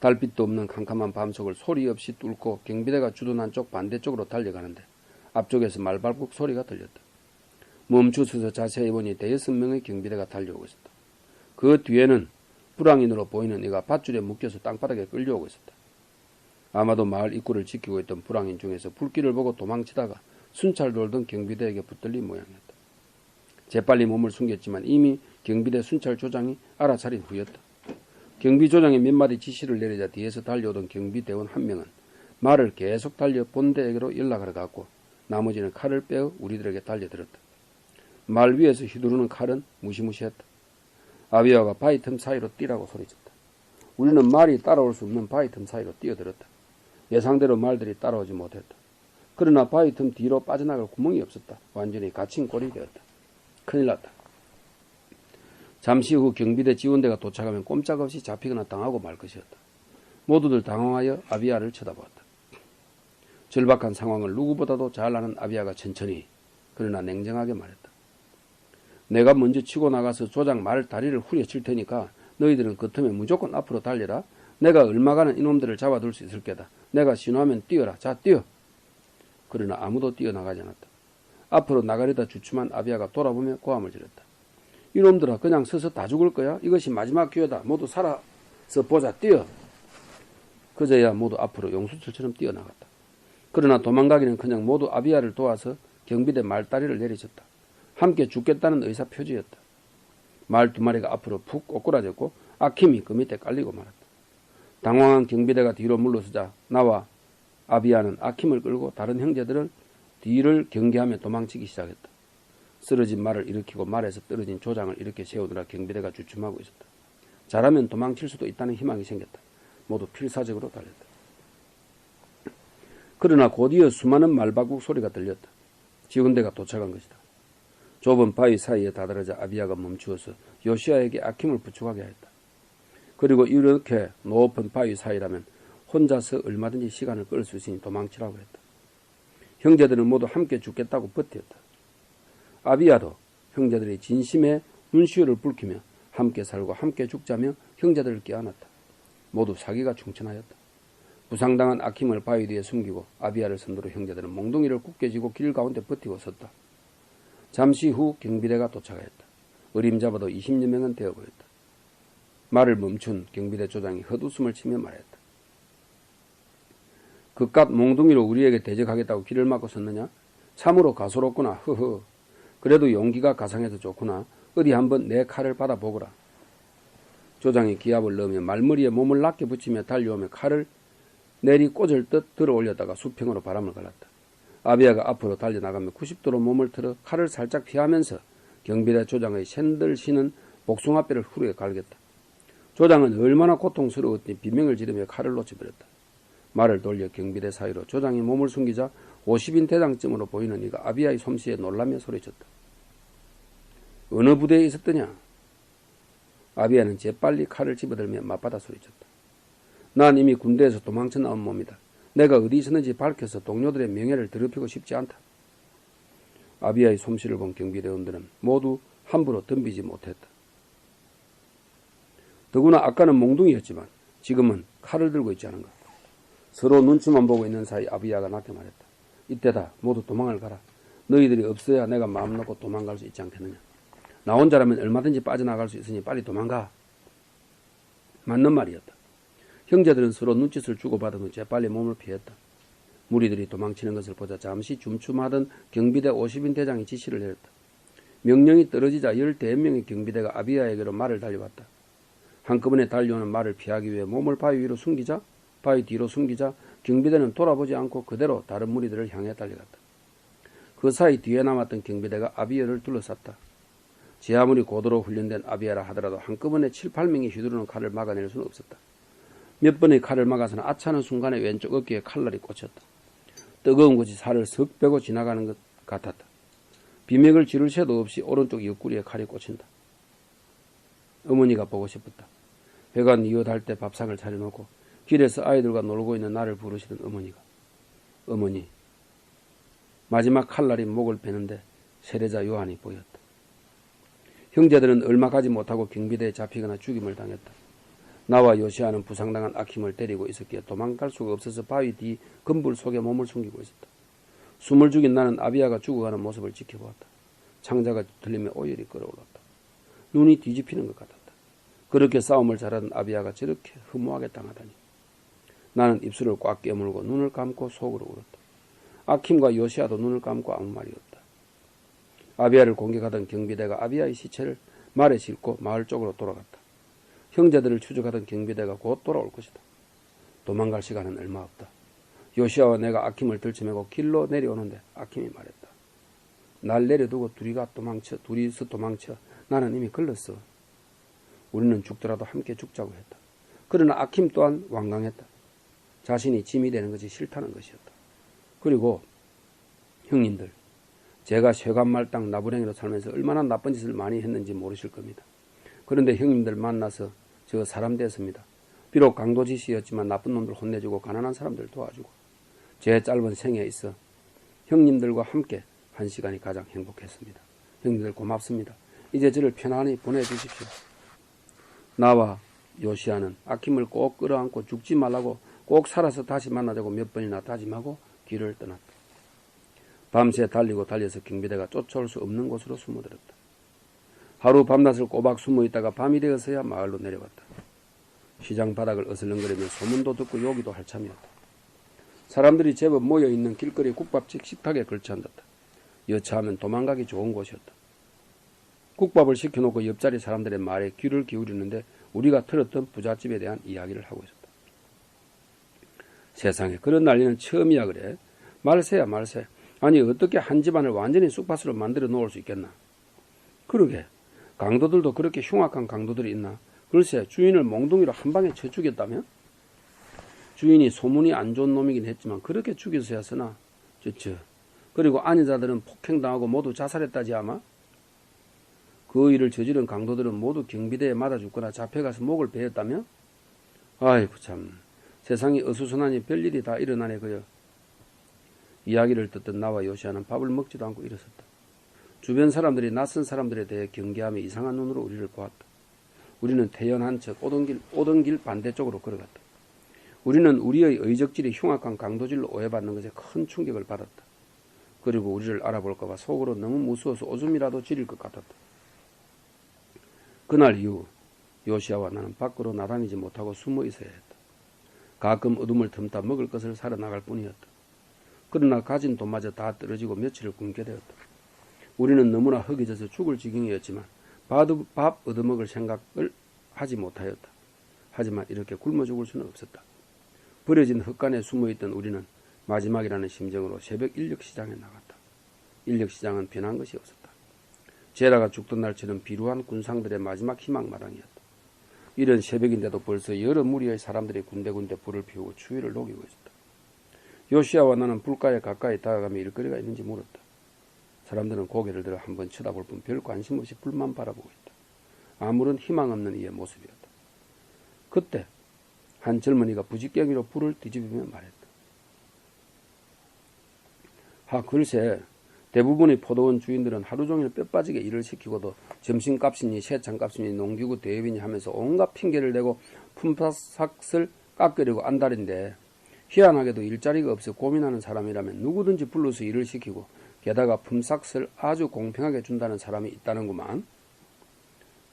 A: 달빛도 없는 캄캄한 밤속을 소리 없이 뚫고 경비대가 주둔한 쪽 반대쪽으로 달려가는데 앞쪽에서 말발굽 소리가 들렸다. 멈추서서 자세히 보니 5명의 경비대가 달려오고 있었다. 그 뒤에는 불황인으로 보이는 이가 밧줄에 묶여서 땅바닥에 끌려오고 있었다. 아마도 마을 입구를 지키고 있던 불황인 중에서 불길을 보고 도망치다가 순찰 돌던 경비대에게 붙들린 모양이었다. 재빨리 몸을 숨겼지만 이미 경비대 순찰 조장이 알아차린 후였다. 경비조장이 몇 마디 지시를 내리자 뒤에서 달려오던 경비대원 한 명은 말을 계속 달려 본대에게로 연락하러 갔고 나머지는 칼을 빼어 우리들에게 달려들었다. 말 위에서 휘두르는 칼은 무시무시했다. 아비아가 바위 틈 사이로 뛰라고 소리쳤다. 우리는 말이 따라올 수 없는 바위 틈 사이로 뛰어들었다. 예상대로 말들이 따라오지 못했다. 그러나 바위 틈 뒤로 빠져나갈 구멍이 없었다. 완전히 갇힌 꼴이 되었다. 큰일 났다. 잠시 후 경비대 지원대가 도착하면 꼼짝없이 잡히거나 당하고 말 것이었다. 모두들 당황하여 아비아를 쳐다보았다. 절박한 상황을 누구보다도 잘 아는 아비아가 천천히 그러나 냉정하게 말했다. 내가 먼저 치고 나가서 조장 말 다리를 후려칠 테니까 너희들은 그 틈에 무조건 앞으로 달려라. 내가 얼마가는 이놈들을 잡아둘 수 있을 게다. 내가 신호하면 뛰어라. 자, 뛰어. 그러나 아무도 뛰어나가지 않았다. 앞으로 나가려다 주춤한 아비아가 돌아보며 고함을 지렀다. 이놈들아, 그냥 서서 다 죽을 거야? 이것이 마지막 기회다. 모두 살아서 보자. 뛰어. 그제야 모두 앞으로 용수철처럼 뛰어나갔다. 그러나 도망가기는 그냥 모두 아비아를 도와서 경비대 말다리를 내리쳤다. 함께 죽겠다는 의사 표지였다. 말 2마리가 앞으로 푹 꼬꾸라졌고 아킴이 그 밑에 깔리고 말았다. 당황한 경비대가 뒤로 물러서자 나와 아비아는 아킴을 끌고 다른 형제들은 뒤를 경계하며 도망치기 시작했다. 쓰러진 말을 일으키고 말에서 떨어진 조장을 이렇게 세우느라 경비대가 주춤하고 있었다. 잘하면 도망칠 수도 있다는 희망이 생겼다. 모두 필사적으로 달렸다. 그러나 곧이어 수많은 말바국 소리가 들렸다. 지원대가 도착한 것이다. 좁은 바위 사이에 다다르자 아비아가 멈추어서 요시아에게 아킴을 부축하게 하였다. 그리고 이렇게 높은 바위 사이라면 혼자서 얼마든지 시간을 끌 수 있으니 도망치라고 했다. 형제들은 모두 함께 죽겠다고 버텼다. 아비아도 형제들이 진심에 눈시울을 붉히며 함께 살고 함께 죽자며 형제들을 껴안았다. 모두 사기가 충천하였다. 부상당한 아킴을 바위 뒤에 숨기고 아비아를 선두로 형제들은 몽둥이를 굳게 쥐고 길 가운데 버티고 섰다. 잠시 후 경비대가 도착하였다. 어림잡아도 20여 명은 되어 보였다. 말을 멈춘 경비대 조장이 헛웃음을 치며 말했다. 그깟 몽둥이로 우리에게 대적하겠다고 길을 막고 섰느냐? 참으로 가소롭구나. 허허. 그래도 용기가 가상해서 좋구나. 어디 한번 내 칼을 받아보거라. 조장이 기압을 넣으며 말머리에 몸을 낮게 붙이며 달려오며 칼을 내리 꽂을 듯 들어 올렸다가 수평으로 바람을 갈랐다. 아비야가 앞으로 달려나가며 90도로 몸을 틀어 칼을 살짝 피하면서 경비대 조장의 샌들 신은 복숭아뼈를 후루에 갈겼다. 조장은 얼마나 고통스러웠더니 비명을 지르며 칼을 놓쳐버렸다. 말을 돌려 경비대 사이로 조장이 몸을 숨기자 50인 대장쯤으로 보이는 이가 아비야의 솜씨에 놀라며 소리쳤다. 어느 부대에 있었더냐? 아비야는 재빨리 칼을 집어들며 맞받아 소리쳤다. 난 이미 군대에서 도망쳐 나온 몸이다. 내가 어디 있었는지 밝혀서 동료들의 명예를 더럽히고 싶지 않다. 아비야의 솜씨를 본 경비대원들은 모두 함부로 덤비지 못했다. 더구나 아까는 몽둥이였지만 지금은 칼을 들고 있지 않은가. 서로 눈치만 보고 있는 사이 아비야가 낮게 말했다. 이때다. 모두 도망을 가라. 너희들이 없어야 내가 마음 놓고 도망갈 수 있지 않겠느냐. 나 혼자라면 얼마든지 빠져나갈 수 있으니 빨리 도망가. 맞는 말이었다. 형제들은 서로 눈짓을 주고받은 후 재빨리 몸을 피했다. 무리들이 도망치는 것을 보자 잠시 줌춤하던 경비대 50인 대장이 지시를 내렸다. 명령이 떨어지자 15명의 경비대가 아비야에게로 말을 달려왔다. 한꺼번에 달려오는 말을 피하기 위해 몸을 바위 위로 숨기자 바위 뒤로 숨기자 경비대는 돌아보지 않고 그대로 다른 무리들을 향해 달려갔다. 그 사이 뒤에 남았던 경비대가 아비야를 둘러쌌다. 제 아무리 고도로 훈련된 아비야라 하더라도 한꺼번에 7, 8명이 휘두르는 칼을 막아낼 수는 없었다. 몇 번의 칼을 막아서는 아차하는 순간에 왼쪽 어깨에 칼날이 꽂혔다. 뜨거운 것이 살을 석 빼고 지나가는 것 같았다. 비맥을 지를 새도 없이 오른쪽 옆구리에 칼이 꽂힌다. 어머니가 보고 싶었다. 배가 니어달 때 밥상을 차려놓고 길에서 아이들과 놀고 있는 나를 부르시던 어머니가. 어머니. 마지막 칼날이 목을 베는데 세례자 요한이 보였다. 형제들은 얼마 가지 못하고 경비대에 잡히거나 죽임을 당했다. 나와 요시아는 부상당한 아킴을 데리고 있었기에 도망갈 수가 없어서 바위 뒤 건불 속에 몸을 숨기고 있었다. 숨을 죽인 나는 아비야가 죽어가는 모습을 지켜보았다. 창자가 들리며 오열이 끓어올랐다. 눈이 뒤집히는 것 같았다. 그렇게 싸움을 잘하던 아비야가 저렇게 허무하게 당하다니. 나는 입술을 꽉 깨물고 눈을 감고 속으로 울었다. 아킴과 요시아도 눈을 감고 아무 말이 없다. 아비야를 공격하던 경비대가 아비야의 시체를 말에 싣고 마을 쪽으로 돌아갔다. 형제들을 추적하던 경비대가 곧 돌아올 것이다. 도망갈 시간은 얼마 없다. 요시아와 내가 아킴을 들쳐매고 길로 내려오는데 아킴이 말했다. 날 내려두고 둘이서 도망쳐. 나는 이미 걸렸어. 우리는 죽더라도 함께 죽자고 했다. 그러나 아킴 또한 완강했다. 자신이 짐이 되는 것이 싫다는 것이었다. 그리고 형님들, 제가 쇠관말당 나부랭이로 살면서 얼마나 나쁜 짓을 많이 했는지 모르실 겁니다. 그런데 형님들 만나서 저 사람 됐습니다. 비록 강도짓이었지만 나쁜 놈들 혼내주고 가난한 사람들 도와주고 제 짧은 생에 있어 형님들과 함께 한 시간이 가장 행복했습니다. 형님들 고맙습니다. 이제 저를 편안히 보내주십시오. 나와 요시아는 아킴을 꼭 끌어안고 죽지 말라고 꼭 살아서 다시 만나자고 몇 번이나 다짐하고 길을 떠났다. 밤새 달리고 달려서 경비대가 쫓아올 수 없는 곳으로 숨어들었다. 하루 밤낮을 꼬박 숨어있다가 밤이 되어서야 마을로 내려갔다. 시장 바닥을 어슬렁거리며 소문도 듣고 요기도 할 참이었다. 사람들이 제법 모여있는 길거리 국밥집 식탁에 걸쳐앉았다. 여차하면 도망가기 좋은 곳이었다. 국밥을 시켜놓고 옆자리 사람들의 말에 귀를 기울이는데 우리가 들었던 부잣집에 대한 이야기를 하고 있었다. 세상에 그런 난리는 처음이야 그래. 말세야 말세. 아니 어떻게 한 집안을 완전히 쑥밭으로 만들어 놓을 수 있겠나. 그러게 강도들도 그렇게 흉악한 강도들이 있나. 글쎄 주인을 몽둥이로 한 방에 쳐 죽였다며? 주인이 소문이 안 좋은 놈이긴 했지만 그렇게 죽여서야 쓰나. 그리고 안여자들은 폭행당하고 모두 자살했다지 아마? 그 일을 저지른 강도들은 모두 경비대에 맞아 죽거나 잡혀가서 목을 베었다며? 아이고 참 세상이 어수선하니 별일이 다 일어나네 그여. 이야기를 듣던 나와 요시아는 밥을 먹지도 않고 일어섰다. 주변 사람들이 낯선 사람들에 대해 경계하며 이상한 눈으로 우리를 보았다. 우리는 태연한 척 오던 길 반대쪽으로 걸어갔다. 우리는 우리의 의적질이 흉악한 강도질로 오해받는 것에 큰 충격을 받았다. 그리고 우리를 알아볼까봐 속으로 너무 무서워서 오줌이라도 지릴 것 같았다. 그날 이후 요시야와 나는 밖으로 나다니지 못하고 숨어 있어야 했다. 가끔 어둠을 틈타 먹을 것을 사러 나갈 뿐이었다. 그러나 가진 돈마저 다 떨어지고 며칠을 굶게 되었다. 우리는 너무나 허기져서 죽을 지경이었지만 밥 얻어먹을 생각을 하지 못하였다. 하지만 이렇게 굶어 죽을 수는 없었다. 버려진 흙간에 숨어있던 우리는 마지막이라는 심정으로 새벽 인력시장에 나갔다. 인력시장은 변한 것이 없었다. 제라가 죽던 날처럼 비루한 군상들의 마지막 희망마당이었다. 이른 새벽인데도 벌써 여러 무리의 사람들이 군데군데 불을 피우고 추위를 녹이고 있었다. 요시야와 나는 불가에 가까이 다가가며 일거리가 있는지 물었다. 사람들은 고개를 들어 한번 쳐다볼 뿐 별 관심 없이 불만 바라보고 있다. 아무런 희망 없는 이의 모습이었다. 그때 한 젊은이가 부지깽이로 불을 뒤집으며 말했다. 글쎄, 대부분의 포도원 주인들은 하루 종일 뼈 빠지게 일을 시키고도 점심값이니 세찬값이니 농기구 대여비니 하면서 온갖 핑계를 대고 품삯을 깎으려고 안달인데 희한하게도 일자리가 없어 고민하는 사람이라면 누구든지 불러서 일을 시키고 게다가 품삯을 아주 공평하게 준다는 사람이 있다는구만.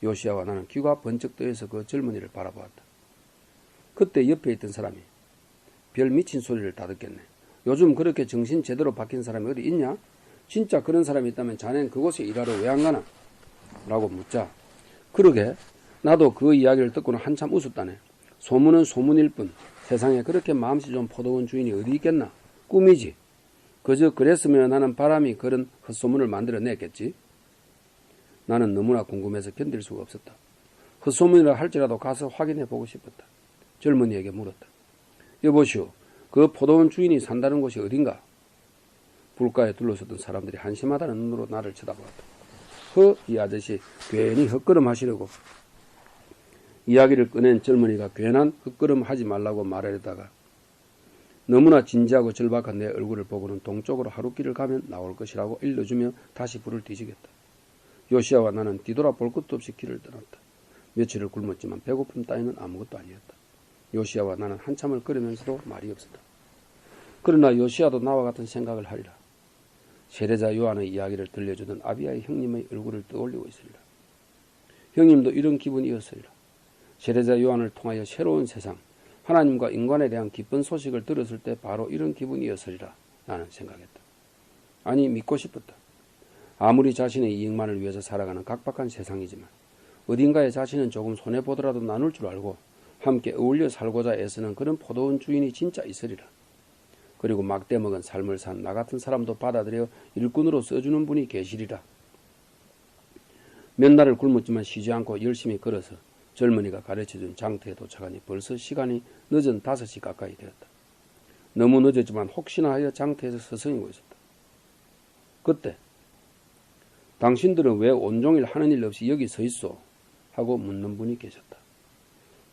A: 요시야와 나는 귀가 번쩍 뜨여서 그 젊은이를 바라보았다. 그때 옆에 있던 사람이 별 미친 소리를 다 듣겠네. 요즘 그렇게 정신 제대로 박힌 사람이 어디 있냐? 진짜 그런 사람이 있다면 자넨 그곳에 일하러 왜 안 가나? 라고 묻자 그러게 나도 그 이야기를 듣고는 한참 웃었다네. 소문은 소문일 뿐 세상에 그렇게 마음씨 좋은 포도원 주인이 어디 있겠나? 꿈이지. 그저 그랬으면 하는 바람이 그런 헛소문을 만들어냈겠지. 나는 너무나 궁금해서 견딜 수가 없었다. 헛소문이라 할지라도 가서 확인해 보고 싶었다. 젊은이에게 물었다. 여보시오, 그 포도원 주인이 산다는 곳이 어딘가? 불가에 둘러섰던 사람들이 한심하다는 눈으로 나를 쳐다보았다. 이 아저씨 괜히 헛걸음 하시려고. 이야기를 꺼낸 젊은이가 괜한 헛걸음 하지 말라고 말하려다가 너무나 진지하고 절박한 내 얼굴을 보고는 동쪽으로 하룻길을 가면 나올 것이라고 일러주며 다시 불을 뒤지겠다. 요시야와 나는 뒤돌아볼 것도 없이 길을 떠났다. 며칠을 굶었지만 배고픔 따위는 아무것도 아니었다. 요시야와 나는 한참을 걸으면서도 말이 없었다. 그러나 요시야도 나와 같은 생각을 하리라. 세례자 요한의 이야기를 들려주던 아비야의 형님의 얼굴을 떠올리고 있으리라. 형님도 이런 기분이었으리라. 세례자 요한을 통하여 새로운 세상, 하나님과 인간에 대한 기쁜 소식을 들었을 때 바로 이런 기분이었으리라 나는 생각했다. 아니 믿고 싶었다. 아무리 자신의 이익만을 위해서 살아가는 각박한 세상이지만 어딘가에 자신은 조금 손해보더라도 나눌 줄 알고 함께 어울려 살고자 애쓰는 그런 포도원 주인이 진짜 있으리라. 그리고 막대먹은 삶을 산 나 같은 사람도 받아들여 일꾼으로 써주는 분이 계시리라. 몇 날을 굶었지만 쉬지 않고 열심히 걸어서 젊은이가 가르쳐준 장터에 도착하니 벌써 시간이 늦은 5시 가까이 되었다. 너무 늦었지만 혹시나 하여 장터에서 서성이고 있었다. 그때 당신들은 왜 온종일 하는 일 없이 여기 서 있소? 하고 묻는 분이 계셨다.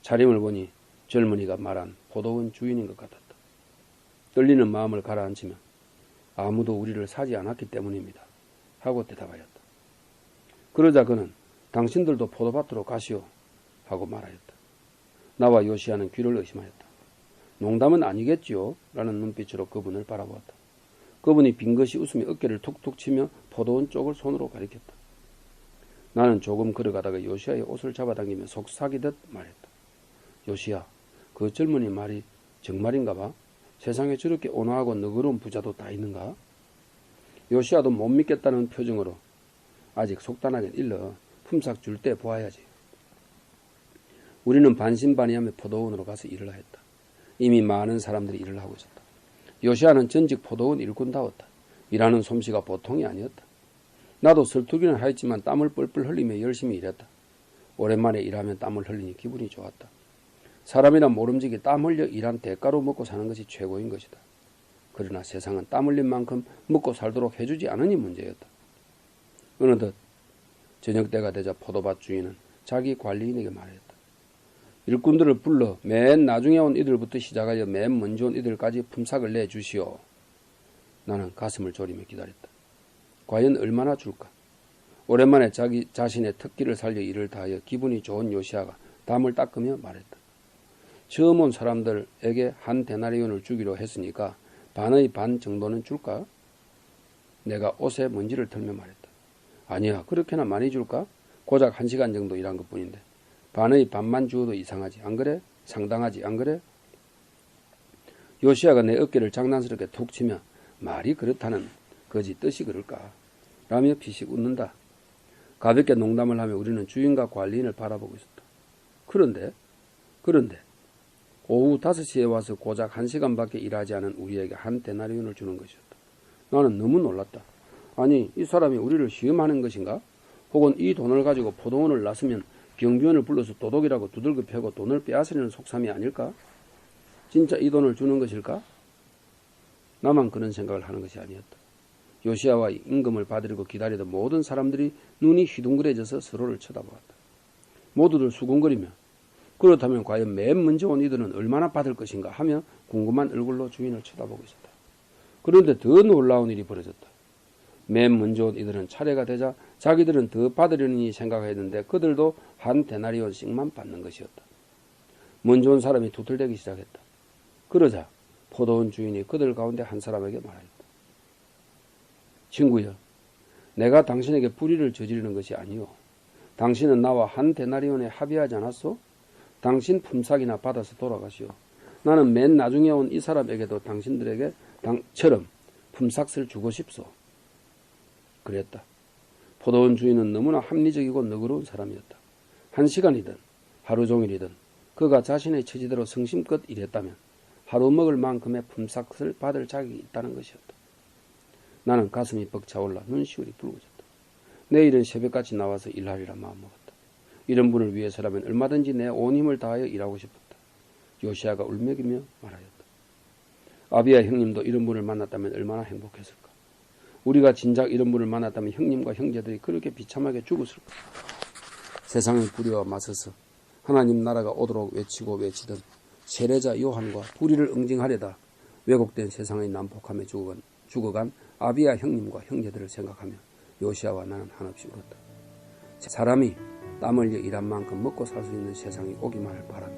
A: 차림을 보니 젊은이가 말한 포도원 주인인 것 같았다. 떨리는 마음을 가라앉히며 아무도 우리를 사지 않았기 때문입니다. 하고 대답하였다. 그러자 그는 당신들도 포도밭으로 가시오. 하고 말하였다. 나와 요시야는 귀를 의심하였다. 농담은 아니겠지요? 라는 눈빛으로 그분을 바라보았다. 그분이 빙긋이 웃으며 어깨를 툭툭 치며 포도원 쪽을 손으로 가리켰다. 나는 조금 걸어가다가 요시야의 옷을 잡아당기며 속삭이듯 말했다. 요시야, 그 젊은이 말이 정말인가 봐? 세상에 저렇게 온화하고 너그러운 부자도 다 있는가? 요시야도 못 믿겠다는 표정으로 아직 속단하긴 일러 품삯 줄 때 보아야지. 우리는 반신반의하며 포도원으로 가서 일을 하였다. 이미 많은 사람들이 일을 하고 있었다. 요시야는 전직 포도원 일꾼다웠다. 일하는 솜씨가 보통이 아니었다. 나도 설투기는 하였지만 땀을 뻘뻘 흘리며 열심히 일했다. 오랜만에 일하면 땀을 흘리니 기분이 좋았다. 사람이란 모름지기 땀 흘려 일한 대가로 먹고 사는 것이 최고인 것이다. 그러나 세상은 땀 흘린 만큼 먹고 살도록 해주지 않으니 문제였다. 어느덧 저녁 때가 되자 포도밭 주인은 자기 관리인에게 말했다. 일꾼들을 불러 맨 나중에 온 이들부터 시작하여 맨 먼저 온 이들까지 품삯을 내주시오. 나는 가슴을 졸이며 기다렸다. 과연 얼마나 줄까? 오랜만에 자기 자신의 특기를 살려 일을 다하여 기분이 좋은 요시야가 담을 닦으며 말했다. 처음 온 사람들에게 한 데나리온을 주기로 했으니까 반의 반 정도는 줄까? 내가 옷에 먼지를 털며 말했다. 아니야, 그렇게나 많이 줄까? 고작 1시간 정도 일한 것뿐인데. 반의 반만 주어도 이상하지 안 그래? 상당하지 안 그래? 요시야가 내 어깨를 장난스럽게 툭 치며 말이 그렇다는 거지 뜻이 그럴까? 라며 피식 웃는다. 가볍게 농담을 하며 우리는 주인과 관리인을 바라보고 있었다. 그런데 오후 5시에 와서 고작 1시간밖에 일하지 않은 우리에게 한 데나리온을 주는 것이었다. 나는 너무 놀랐다. 아니, 이 사람이 우리를 시험하는 것인가? 혹은 이 돈을 가지고 포도원을 났으면 경비원을 불러서 도둑이라고 두들겨 패고 돈을 빼앗으려는 속삼이 아닐까? 진짜 이 돈을 주는 것일까? 나만 그런 생각을 하는 것이 아니었다. 요시야와 임금을 받으려고 기다리던 모든 사람들이 눈이 휘둥그레져서 서로를 쳐다보았다. 모두들 수군거리며 그렇다면 과연 맨 먼저 온 이들은 얼마나 받을 것인가 하며 궁금한 얼굴로 주인을 쳐다보고 있었다. 그런데 더 놀라운 일이 벌어졌다. 맨 먼저 온 이들은 차례가 되자 자기들은 더 받으려니 생각했는데 그들도 한 데나리온씩만 받는 것이었다. 먼저 온 사람이 두들대기 시작했다. 그러자 포도원 주인이 그들 가운데 한 사람에게 말했다. 친구여, 내가 당신에게 불의를 저지르는 것이 아니오. 당신은 나와 한 데나리온에 합의하지 않았소? 당신 품삯이나 받아서 돌아가시오. 나는 맨 나중에 온 이 사람에게도 당신들에게 처럼 품삯을 주고 싶소. 그랬다. 포도원 주인은 너무나 합리적이고 너그러운 사람이었다. 1시간이든 하루 종일이든 그가 자신의 처지대로 성심껏 일했다면 하루 먹을 만큼의 품삯을 받을 자격이 있다는 것이었다. 나는 가슴이 벅차올라 눈시울이 붉어졌다. 내일은 새벽같이 나와서 일하리라 마음먹었다. 이런 분을 위해서라면 얼마든지 내 온 힘을 다하여 일하고 싶었다. 요시야가 울먹이며 말하였다. 아비야 형님도 이런 분을 만났다면 얼마나 행복했을까. 우리가 진작 이런 분을 만났다면 형님과 형제들이 그렇게 비참하게 죽었을까. 세상의 불의와 맞서서 하나님 나라가 오도록 외치고 외치던 세례자 요한과 불의를 응징하려다 왜곡된 세상의 난폭함에 죽어간 아비야 형님과 형제들을 생각하며 요시야와 나는 한없이 울었다. 사람이 땀 흘려 일한 만큼 먹고 살 수 있는 세상이 오기만을 바라며.